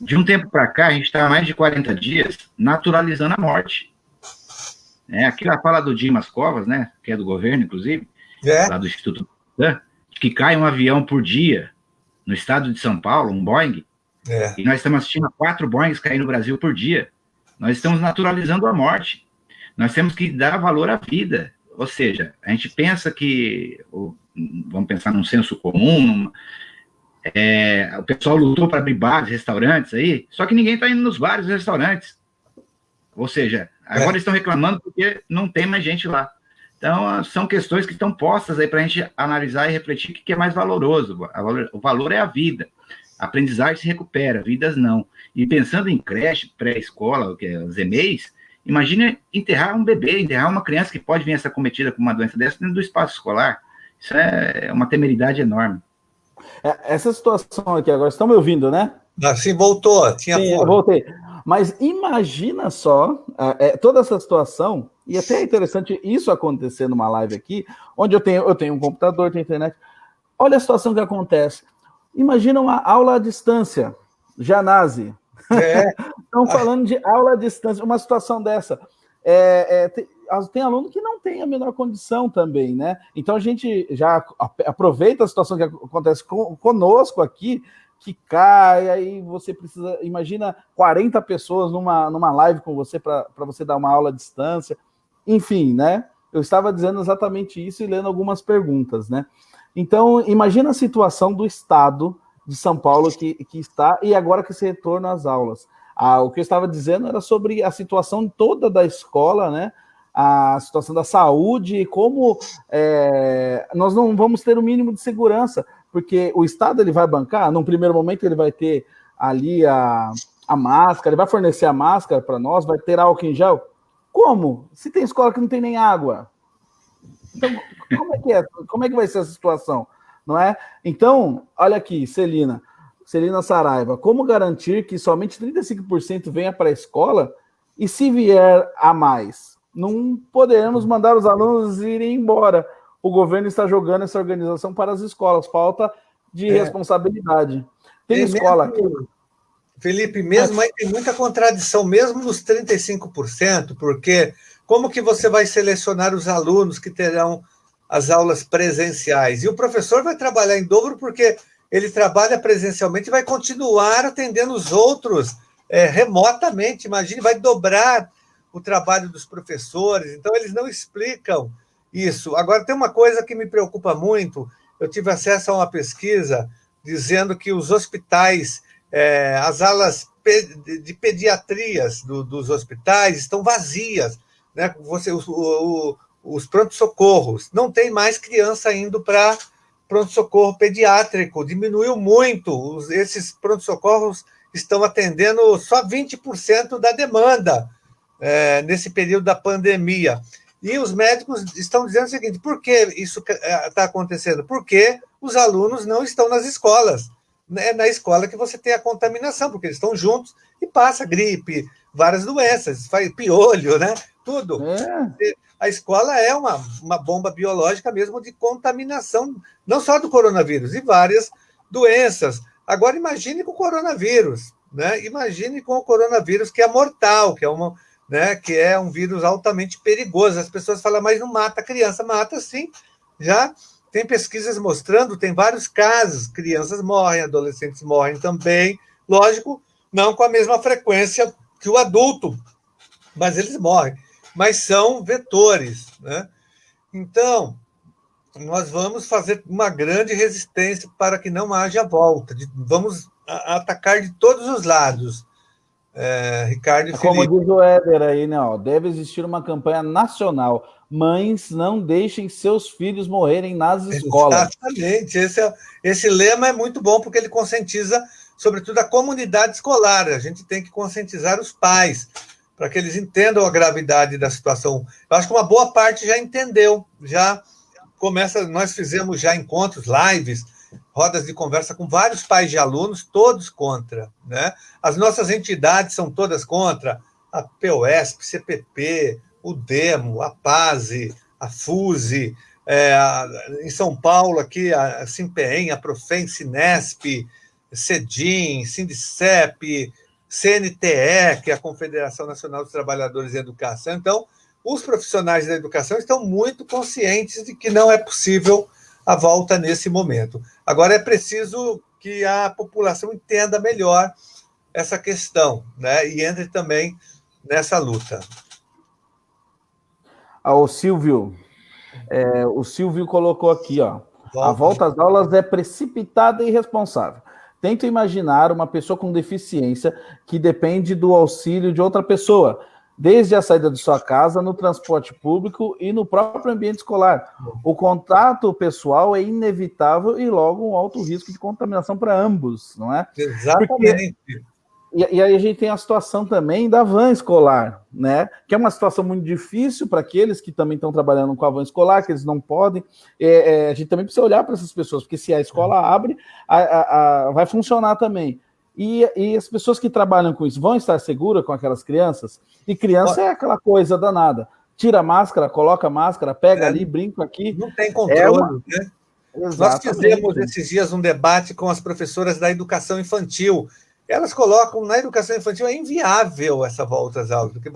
de um tempo para cá, a gente está há mais de 40 dias naturalizando a morte. Aqui na fala do Dimas Covas, né? Que é do governo, inclusive, lá do Instituto que cai um avião por dia no estado de São Paulo, um Boeing, e nós estamos assistindo a 4 Boeings cair no Brasil por dia. Nós estamos naturalizando a morte. Nós temos que dar valor à vida. Ou seja, a gente pensa que, vamos pensar num senso comum, o pessoal lutou para abrir bares, restaurantes aí, só que ninguém está indo nos bares e restaurantes. Ou seja, agora estão reclamando porque não tem mais gente lá. Então, são questões que estão postas aí para a gente analisar e refletir o que é mais valoroso. O valor é a vida. A aprendizagem se recupera, vidas não. E pensando em creche, pré-escola, os EMEIs, imagina enterrar um bebê, enterrar uma criança que pode vir a ser acometida com uma doença dessa dentro do espaço escolar. Isso é uma temeridade enorme. Essa situação aqui agora, estão me ouvindo, né? Sim, voltou. Sim, eu voltei. Mas imagina só toda essa situação, e até é interessante isso acontecer numa live aqui, onde eu tenho um computador, tenho internet. Olha a situação que acontece. Imagina uma aula à distância, Janazzi. Estão falando de aula à distância, uma situação dessa. Tem aluno que não tem a menor condição também, né? Então a gente já aproveita a situação que acontece conosco aqui, que cai, aí você precisa, imagina 40 pessoas numa live com você para você dar uma aula à distância. Enfim, né? Eu estava dizendo exatamente isso e lendo algumas perguntas, né? Então, imagina a situação do estado de São Paulo que está, e agora que se retorna às aulas. O que eu estava dizendo era sobre a situação toda da escola, né? A situação da saúde e como nós não vamos ter o mínimo de segurança, porque o Estado ele vai bancar, num primeiro momento ele vai ter ali a máscara, ele vai fornecer a máscara para nós, vai ter álcool em gel. Como? Se tem escola que não tem nem água. Então, como é que vai ser essa situação? Não é? Então, olha aqui, Celina Saraiva, como garantir que somente 35% venha para a escola e se vier a mais? Não poderemos mandar os alunos irem embora. O governo está jogando essa organização para as escolas. Falta de responsabilidade. Tem escola aqui. Felipe, mesmo aí tem muita contradição, mesmo nos 35%, porque como que você vai selecionar os alunos que terão as aulas presenciais? E o professor vai trabalhar em dobro porque ele trabalha presencialmente e vai continuar atendendo os outros remotamente. Imagine, vai dobrar o trabalho dos professores. Então, eles não explicam isso. Agora, tem uma coisa que me preocupa muito. Eu tive acesso a uma pesquisa dizendo que os hospitais, as alas de pediatrias dos hospitais estão vazias, né? O os pronto-socorros. Não tem mais criança indo para pronto-socorro pediátrico, diminuiu muito. Esses pronto-socorros estão atendendo só 20% da demanda nesse período da pandemia. E os médicos estão dizendo o seguinte: por que isso está acontecendo? Porque os alunos não estão nas escolas. É na escola que você tem a contaminação, porque eles estão juntos e passa gripe, várias doenças, faz piolho, né? Tudo. A escola é uma bomba biológica mesmo de contaminação, não só do coronavírus, e várias doenças. Agora, imagine com o coronavírus, né? Imagine com o coronavírus, que é mortal, que é um vírus altamente perigoso. As pessoas falam, mas não mata a criança. Mata, sim. Já tem pesquisas mostrando, tem vários casos. Crianças morrem, adolescentes morrem também. Lógico, não com a mesma frequência que o adulto, mas eles morrem. Mas são vetores, né? Então, nós vamos fazer uma grande resistência para que não haja volta. Vamos atacar de todos os lados. Ricardo e Como Felipe. diz o Éder aí, né? Deve existir uma campanha nacional. Mães, não deixem seus filhos morrerem nas escolas. Exatamente. Esse lema é muito bom, porque ele conscientiza, sobretudo, a comunidade escolar. A gente tem que conscientizar os pais, para que eles entendam a gravidade da situação. Eu acho que uma boa parte já entendeu. Nós fizemos já encontros, lives, rodas de conversa com vários pais de alunos, todos contra, né? As nossas entidades são todas contra, a POSP, CPP, o DEMO, a PASE, a FUSE, em São Paulo, aqui, a Simpeem, a Profem, Sinesp, CEDIM, Sindicep, CNTE, que é a Confederação Nacional dos Trabalhadores em Educação. Então, os profissionais da educação estão muito conscientes de que não é possível a volta nesse momento. Agora, é preciso que a população entenda melhor essa questão, né? E entre também nessa luta. O Silvio colocou aqui, a volta às aulas é precipitada e irresponsável. Tento imaginar uma pessoa com deficiência que depende do auxílio de outra pessoa, desde a saída de sua casa, no transporte público e no próprio ambiente escolar. O contato pessoal é inevitável e logo um alto risco de contaminação para ambos, não é? Exatamente. E aí a gente tem a situação também da van escolar, né? Que é uma situação muito difícil para aqueles que também estão trabalhando com a van escolar, que eles não podem. A gente também precisa olhar para essas pessoas, porque se a escola abre, vai funcionar também. E as pessoas que trabalham com isso vão estar seguras com aquelas crianças? E criança é aquela coisa danada. Tira a máscara, coloca a máscara, pega ali, brinca aqui. Não tem controle, né? Nós fizemos esses dias um debate com as professoras da educação infantil. Elas colocam, na educação infantil é inviável essa volta às aulas, porque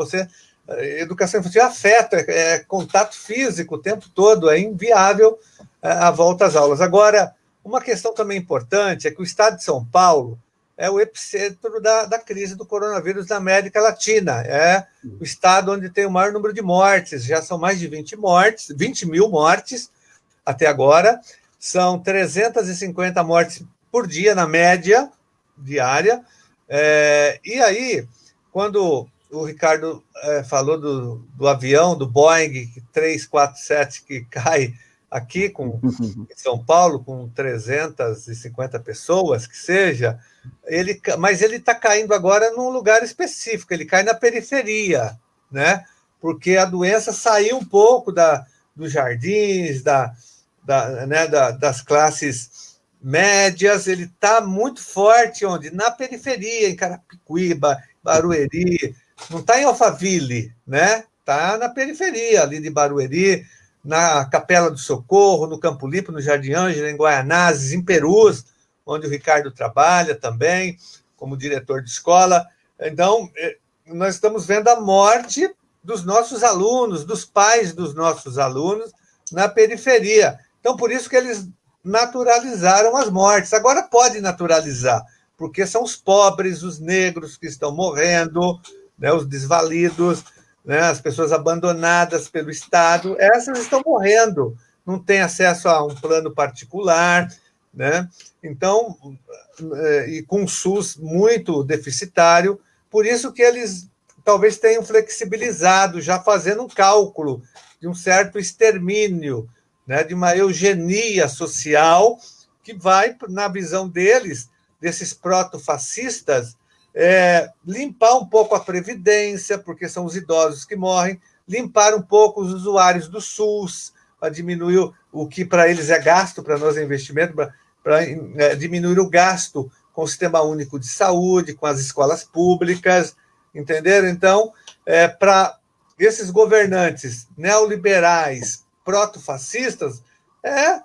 educação infantil afeta, contato físico o tempo todo, é inviável a volta às aulas. Agora, uma questão também importante é que o estado de São Paulo é o epicentro da crise do coronavírus na América Latina. É o estado onde tem o maior número de mortes, já são mais de 20 mil mortes até agora, são 350 mortes por dia na média diária. E aí, quando o Ricardo falou do avião, do Boeing 347, que cai aqui em São Paulo, com 350 pessoas, que seja, mas ele está caindo agora num lugar específico, ele cai na periferia, né? Porque a doença saiu um pouco dos jardins, das classes médias, ele está muito forte onde? Na periferia, em Carapicuíba, Barueri, não está em Alphaville, né? Está na periferia ali de Barueri, na Capela do Socorro, no Campo Limpo, no Jardim Ângela, em Guaianazes, em Perus, onde o Ricardo trabalha também, como diretor de escola. Então, nós estamos vendo a morte dos nossos alunos, dos pais dos nossos alunos, na periferia. Então, por isso que eles naturalizaram as mortes. Agora pode naturalizar, porque são os pobres, os negros que estão morrendo, né, os desvalidos, né, as pessoas abandonadas pelo Estado, essas estão morrendo, não têm acesso a um plano particular, né? Então, e com um SUS muito deficitário, por isso que eles talvez tenham flexibilizado, já fazendo um cálculo de um certo extermínio, né, de uma eugenia social que vai, na visão deles, desses proto-fascistas, limpar um pouco a Previdência, porque são os idosos que morrem, limpar um pouco os usuários do SUS, para diminuir o que para eles é gasto, para nós é investimento, para diminuir o gasto com o Sistema Único de Saúde, com as escolas públicas, entenderam? Então, para esses governantes neoliberais, proto-fascistas, é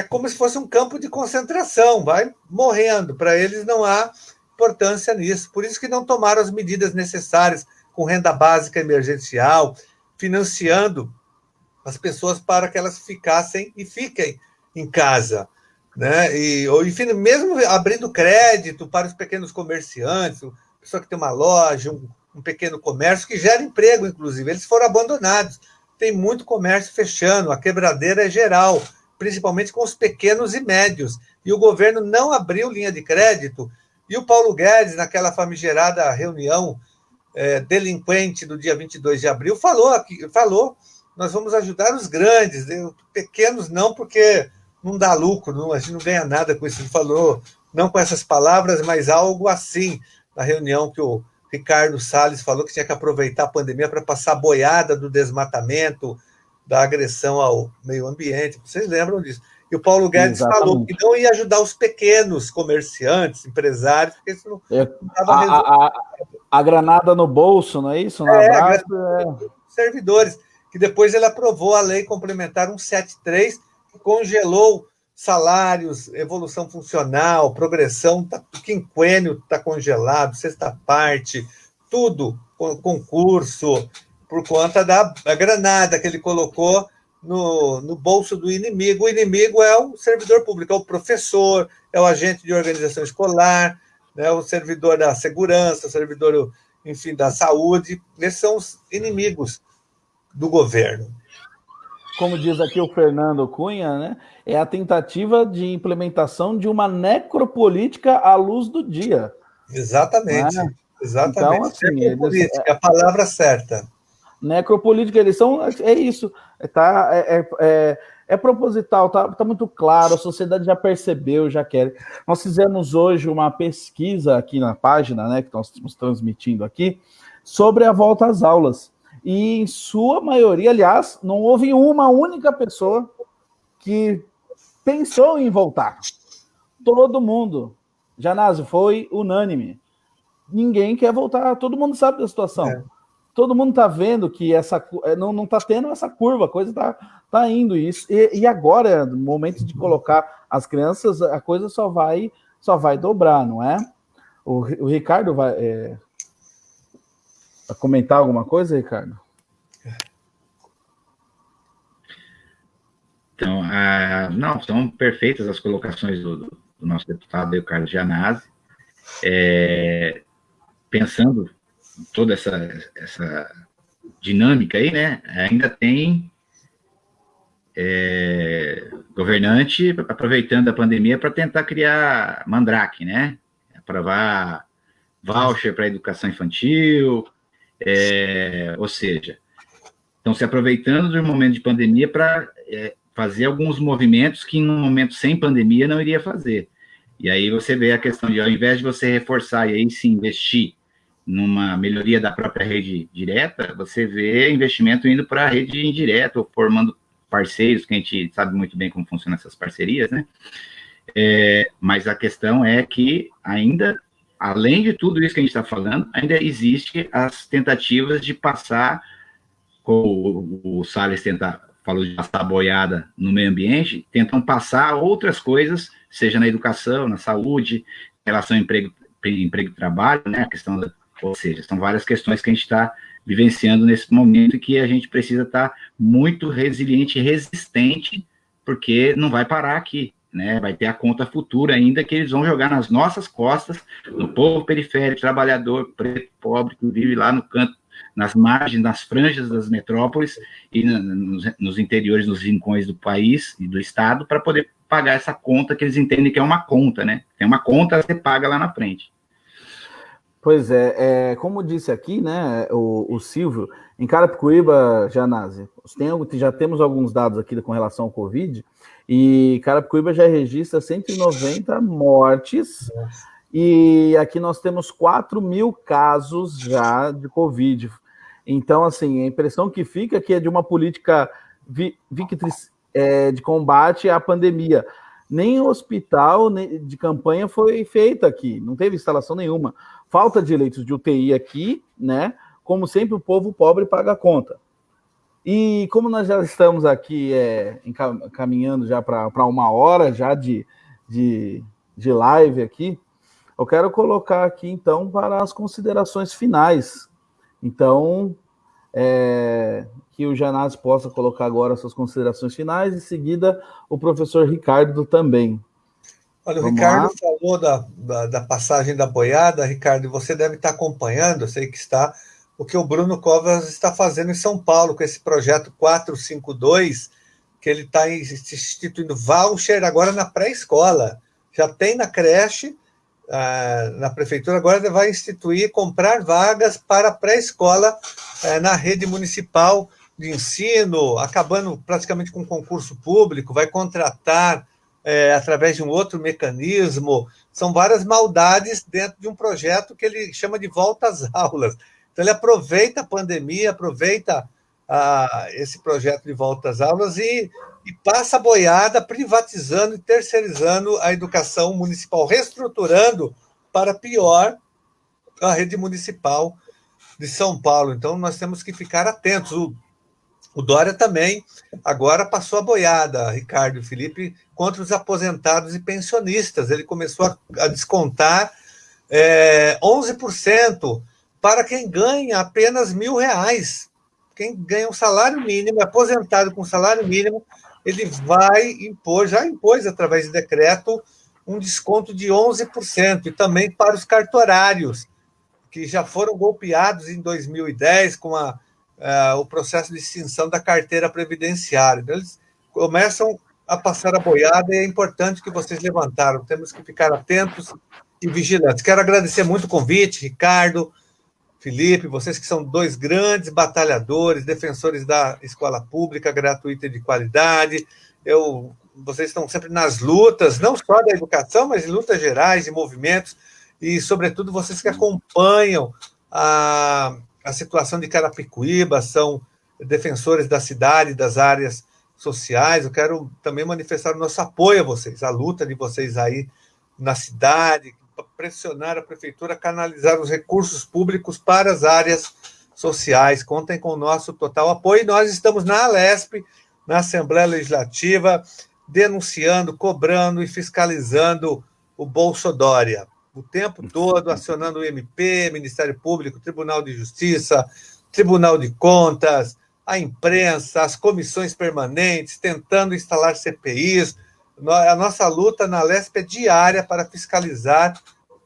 como se fosse um campo de concentração, vai morrendo. Para eles não há importância nisso. Por isso que não tomaram as medidas necessárias com renda básica emergencial, financiando as pessoas para que elas ficassem e fiquem em casa, né? Enfim, mesmo abrindo crédito para os pequenos comerciantes, a pessoa que tem uma loja, um pequeno comércio, que gera emprego, inclusive. Eles foram abandonados. Tem muito comércio fechando, a quebradeira é geral, principalmente com os pequenos e médios. E o governo não abriu linha de crédito. E o Paulo Guedes, naquela famigerada reunião delinquente do dia 22 de abril, falou: nós vamos ajudar os grandes, pequenos não, porque não dá lucro, a gente não ganha nada com isso. Ele falou, não com essas palavras, mas algo assim, na reunião que o Ricardo Salles falou que tinha que aproveitar a pandemia para passar a boiada do desmatamento, da agressão ao meio ambiente. Vocês lembram disso? E o Paulo Guedes falou que não ia ajudar os pequenos comerciantes, empresários, porque isso não estava resolvido. A granada no bolso, não é isso? Servidores, que depois ele aprovou a lei complementar 173, que congelou salários, evolução funcional, progressão, o quinquênio está congelado, sexta parte, tudo, concurso, por conta da granada que ele colocou no bolso do inimigo. O inimigo é o servidor público, é o professor, é o agente de organização escolar, né, o servidor da segurança, o servidor, enfim, da saúde. Esses são os inimigos do governo. Como diz aqui o Fernando Cunha, né, é a tentativa de implementação de uma necropolítica à luz do dia. Exatamente. Né? Exatamente. Então, assim, necropolítica, é a palavra certa. Necropolítica, eles são... É isso. É proposital, tá muito claro, a sociedade já percebeu, já quer. Nós fizemos hoje uma pesquisa aqui na página, né, que nós estamos transmitindo aqui, sobre a volta às aulas. E, em sua maioria, aliás, não houve uma única pessoa que pensou em voltar. Todo mundo. Janásio, foi unânime. Ninguém quer voltar, todo mundo sabe da situação. Todo mundo está vendo que não está tendo essa curva, a coisa está indo isso. E agora, no momento de colocar as crianças, a coisa só vai dobrar, não é? O Ricardo vai comentar alguma coisa, Ricardo? Então, não, são perfeitas as colocações do nosso deputado Ricardo Janásio. Pensando toda essa dinâmica aí, né? Ainda tem governante aproveitando a pandemia para tentar criar mandrake, né? Aprovar voucher para a educação infantil, ou seja, estão se aproveitando do momento de pandemia para fazer alguns movimentos que num momento sem pandemia não iria fazer. E aí você vê a questão de, ao invés de você reforçar e aí se investir numa melhoria da própria rede direta, você vê investimento indo para a rede indireta, ou formando parceiros, que a gente sabe muito bem como funcionam essas parcerias, né? Mas a questão é que ainda, além de tudo isso que a gente está falando, ainda existe as tentativas de passar, como o Salles falou de passar a boiada no meio ambiente, tentam passar outras coisas, seja na educação, na saúde, relação emprego e trabalho, né? A questão ou seja, são várias questões que a gente está vivenciando nesse momento e que a gente precisa estar muito resiliente e resistente, porque não vai parar aqui, né? Vai ter a conta futura ainda que eles vão jogar nas nossas costas, no povo periférico, trabalhador, preto, pobre, que vive lá no canto, nas margens, nas franjas das metrópoles e nos interiores, nos rincões do país e do estado, para poder pagar essa conta que eles entendem que é uma conta, né? Tem uma conta a ser paga lá na frente. Pois é, como disse aqui, né, o Silvio, em Carapicuíba, Janase, já temos alguns dados aqui com relação ao Covid, e Carapicuíba já registra 190 mortes, e aqui nós temos 4.000 casos já de Covid. Então, assim, a impressão que fica que é de uma política de combate à pandemia. Nem hospital de campanha foi feito aqui, não teve instalação nenhuma. Falta de leitos de UTI aqui, né? Como sempre, o povo pobre paga a conta. E como nós já estamos aqui caminhando já para 1 hora já de live aqui, eu quero colocar aqui, então, para as considerações finais. Então, que o Janase possa colocar agora suas considerações finais, em seguida o professor Ricardo também. Olha, o Ricardo falou da passagem da boiada. Ricardo, você deve estar acompanhando, eu sei que está, o que o Bruno Covas está fazendo em São Paulo, com esse projeto 452, que ele está instituindo voucher agora na pré-escola. Já tem na creche, na prefeitura, agora vai instituir, comprar vagas para pré-escola na rede municipal de ensino, acabando praticamente com concurso público, vai contratar através de um outro mecanismo. São várias maldades dentro de um projeto que ele chama de volta às aulas. Então, ele aproveita a pandemia, aproveita esse projeto de volta às aulas e passa a boiada, privatizando e terceirizando a educação municipal, reestruturando para pior a rede municipal de São Paulo. Então, nós temos que ficar atentos. O Dória também agora passou a boiada, Ricardo e Felipe, contra os aposentados e pensionistas. Ele começou a descontar 11% para quem ganha apenas R$1.000. Quem ganha um salário mínimo, aposentado com salário mínimo, ele vai impor, já impôs através de decreto, um desconto de 11%, e também para os cartorários, que já foram golpeados em 2010 com o processo de extinção da carteira previdenciária. Então, eles começam a passar a boiada, e é importante que vocês levantaram. Temos que ficar atentos e vigilantes. Quero agradecer muito o convite, Ricardo, Felipe, vocês que são dois grandes batalhadores, defensores da escola pública gratuita e de qualidade. Vocês estão sempre nas lutas, não só da educação, mas em lutas gerais, de movimentos, e, sobretudo, vocês que acompanham a situação de Carapicuíba, são defensores da cidade, das áreas sociais. Eu quero também manifestar o nosso apoio a vocês, a luta de vocês aí na cidade, pressionar a prefeitura a canalizar os recursos públicos para as áreas sociais. Contem com o nosso total apoio. Nós estamos na Alesp, na Assembleia Legislativa, denunciando, cobrando e fiscalizando o Bolsodória. O tempo todo, acionando o MP, Ministério Público, Tribunal de Justiça, Tribunal de Contas, a imprensa, as comissões permanentes, tentando instalar CPIs. A nossa luta na Alesp é diária para fiscalizar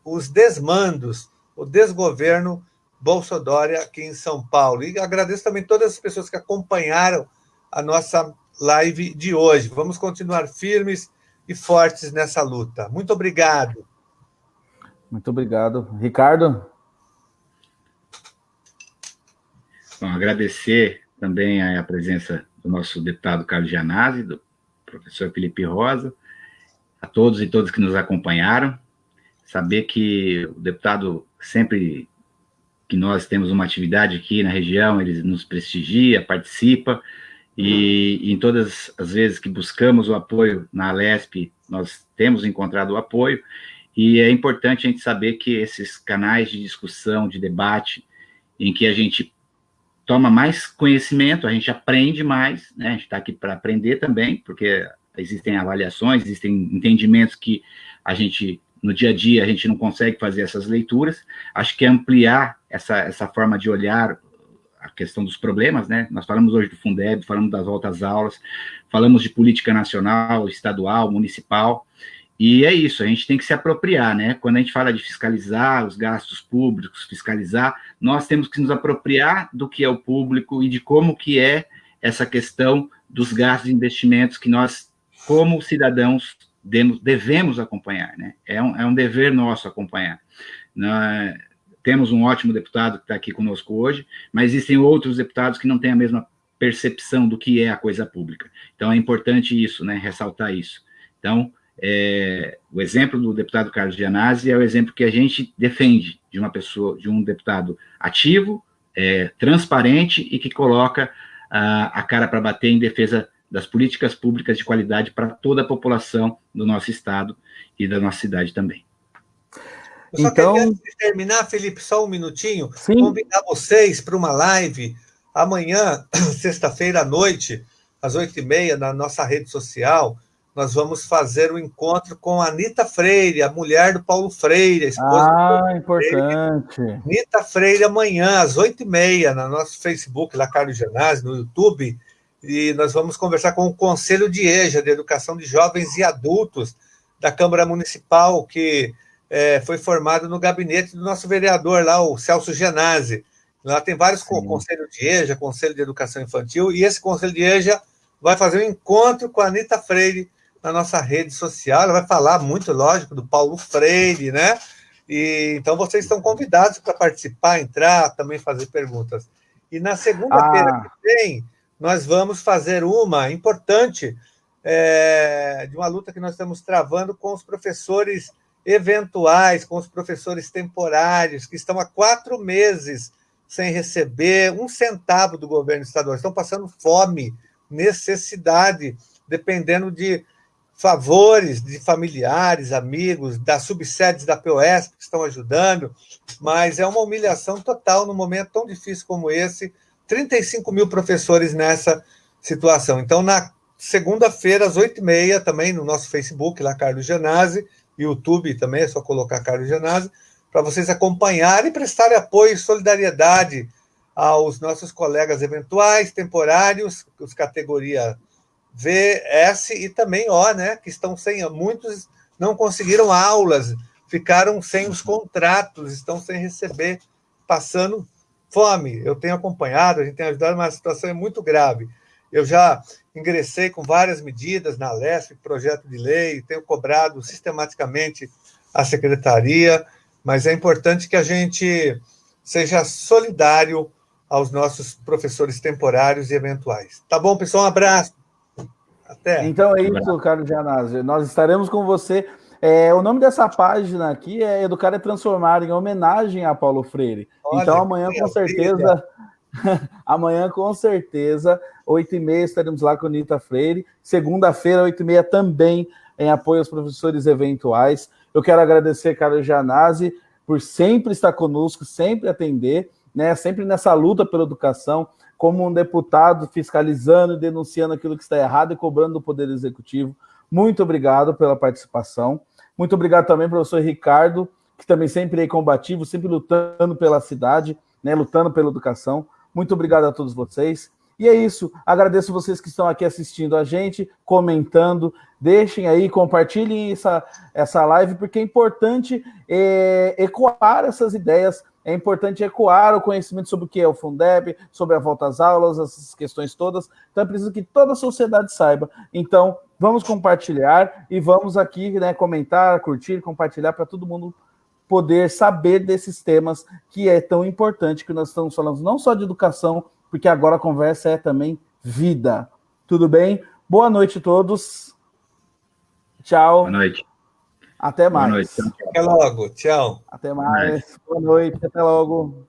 os desmandos, o desgoverno Bolsodória aqui em São Paulo. E agradeço também todas as pessoas que acompanharam a nossa live de hoje. Vamos continuar firmes e fortes nessa luta. Muito obrigado. Muito obrigado. Ricardo? Bom, agradecer também a presença do nosso deputado Carlos Janase, do professor Felipe Rosa, a todos e todas que nos acompanharam. Saber que o deputado, sempre que nós temos uma atividade aqui na região, ele nos prestigia, participa, e em todas as vezes que buscamos o apoio na Alesp, nós temos encontrado o apoio, e é importante a gente saber que esses canais de discussão, de debate, em que a gente toma mais conhecimento, a gente aprende mais, né? A gente está aqui para aprender também, porque existem avaliações, existem entendimentos que a gente, no dia a dia, a gente não consegue fazer essas leituras. Acho que é ampliar essa forma de olhar a questão dos problemas, né? Nós falamos hoje do Fundeb, falamos das voltas às aulas, falamos de política nacional, estadual, municipal, e é isso, a gente tem que se apropriar, né? Quando a gente fala de fiscalizar os gastos públicos, fiscalizar, nós temos que nos apropriar do que é o público e de como que é essa questão dos gastos e investimentos que nós, como cidadãos, devemos acompanhar, né? É um dever nosso acompanhar. temos um ótimo deputado que está aqui conosco hoje, mas existem outros deputados que não têm a mesma percepção do que é a coisa pública. Então, é importante isso, né, ressaltar isso. Então, o exemplo do deputado Carlos Gianazzi é o exemplo que a gente defende de uma pessoa, de um deputado ativo, transparente e que coloca a cara para bater em defesa das políticas públicas de qualidade para toda a população do nosso estado e da nossa cidade também. Eu só queria, antes de terminar, Felipe, só um minutinho, convidar vocês para uma live amanhã, sexta-feira à noite, às 8h30, na nossa rede social. Nós vamos fazer um encontro com a Anita Freire, a mulher do Paulo Freire, a esposa do Paulo importante. Freire. Anita Freire, amanhã, às 8h30, no nosso Facebook, lá Carlos Gianazzi, no YouTube, e nós vamos conversar com o Conselho de EJA, de Educação de Jovens e Adultos, da Câmara Municipal, que foi formado no gabinete do nosso vereador lá, o Celso Gianazzi. Lá tem vários conselhos de EJA, Conselho de Educação Infantil, e esse Conselho de EJA vai fazer um encontro com a Anita Freire na nossa rede social. Ela vai falar muito, lógico, do Paulo Freire, né? E, então, vocês estão convidados para participar, entrar, também fazer perguntas. E na segunda-feira que vem, nós vamos fazer uma importante de uma luta que nós estamos travando com os professores eventuais, com os professores temporários, que estão há 4 meses sem receber um centavo do governo estadual. Estão passando fome, necessidade, dependendo de favores de familiares, amigos, das subsedes da POS que estão ajudando, mas é uma humilhação total num momento tão difícil como esse. 35 mil professores nessa situação. Então, na segunda-feira, às 8h30, também no nosso Facebook, lá Carlos Gianazzi, YouTube também, é só colocar Carlos Gianazzi, para vocês acompanharem e prestarem apoio e solidariedade aos nossos colegas eventuais, temporários, os categoria V, S e também O, né, que estão sem, muitos não conseguiram aulas, ficaram sem os contratos, estão sem receber, passando fome. Eu tenho acompanhado, a gente tem ajudado, mas a situação é muito grave. Eu já ingressei com várias medidas na LESP, projeto de lei, tenho cobrado sistematicamente a secretaria, mas é importante que a gente seja solidário aos nossos professores temporários e eventuais. Tá bom, pessoal? Um abraço. Até. Então é isso, Carlos Gianazzi. Nós estaremos com você. O nome dessa página aqui é Educar é Transformar, em homenagem a Paulo Freire. Olha, então amanhã, com certeza... Amanhã, com certeza, 8h30, estaremos lá com a Anita Freire. Segunda-feira, 8h30, também em apoio aos professores eventuais. Eu quero agradecer, Carlos Gianazzi, por sempre estar conosco, sempre atender, né? Sempre nessa luta pela educação, como um deputado fiscalizando e denunciando aquilo que está errado e cobrando do Poder Executivo. Muito obrigado pela participação. Muito obrigado também, professor Ricardo, que também sempre é combativo, sempre lutando pela cidade, né? Lutando pela educação. Muito obrigado a todos vocês. E é isso. Agradeço vocês que estão aqui assistindo a gente, comentando. Deixem aí, compartilhem essa live, porque é importante ecoar essas ideias. É importante ecoar o conhecimento sobre o que é o Fundeb, sobre a volta às aulas, essas questões todas. Então, é preciso que toda a sociedade saiba. Então, vamos compartilhar e vamos aqui, né, comentar, curtir, compartilhar para todo mundo poder saber desses temas que é tão importante, que nós estamos falando não só de educação, porque agora a conversa é também vida. Tudo bem? Boa noite a todos. Tchau. Boa noite. Até mais. Boa noite. Até logo. Tchau. Até mais. Boa noite. Até logo.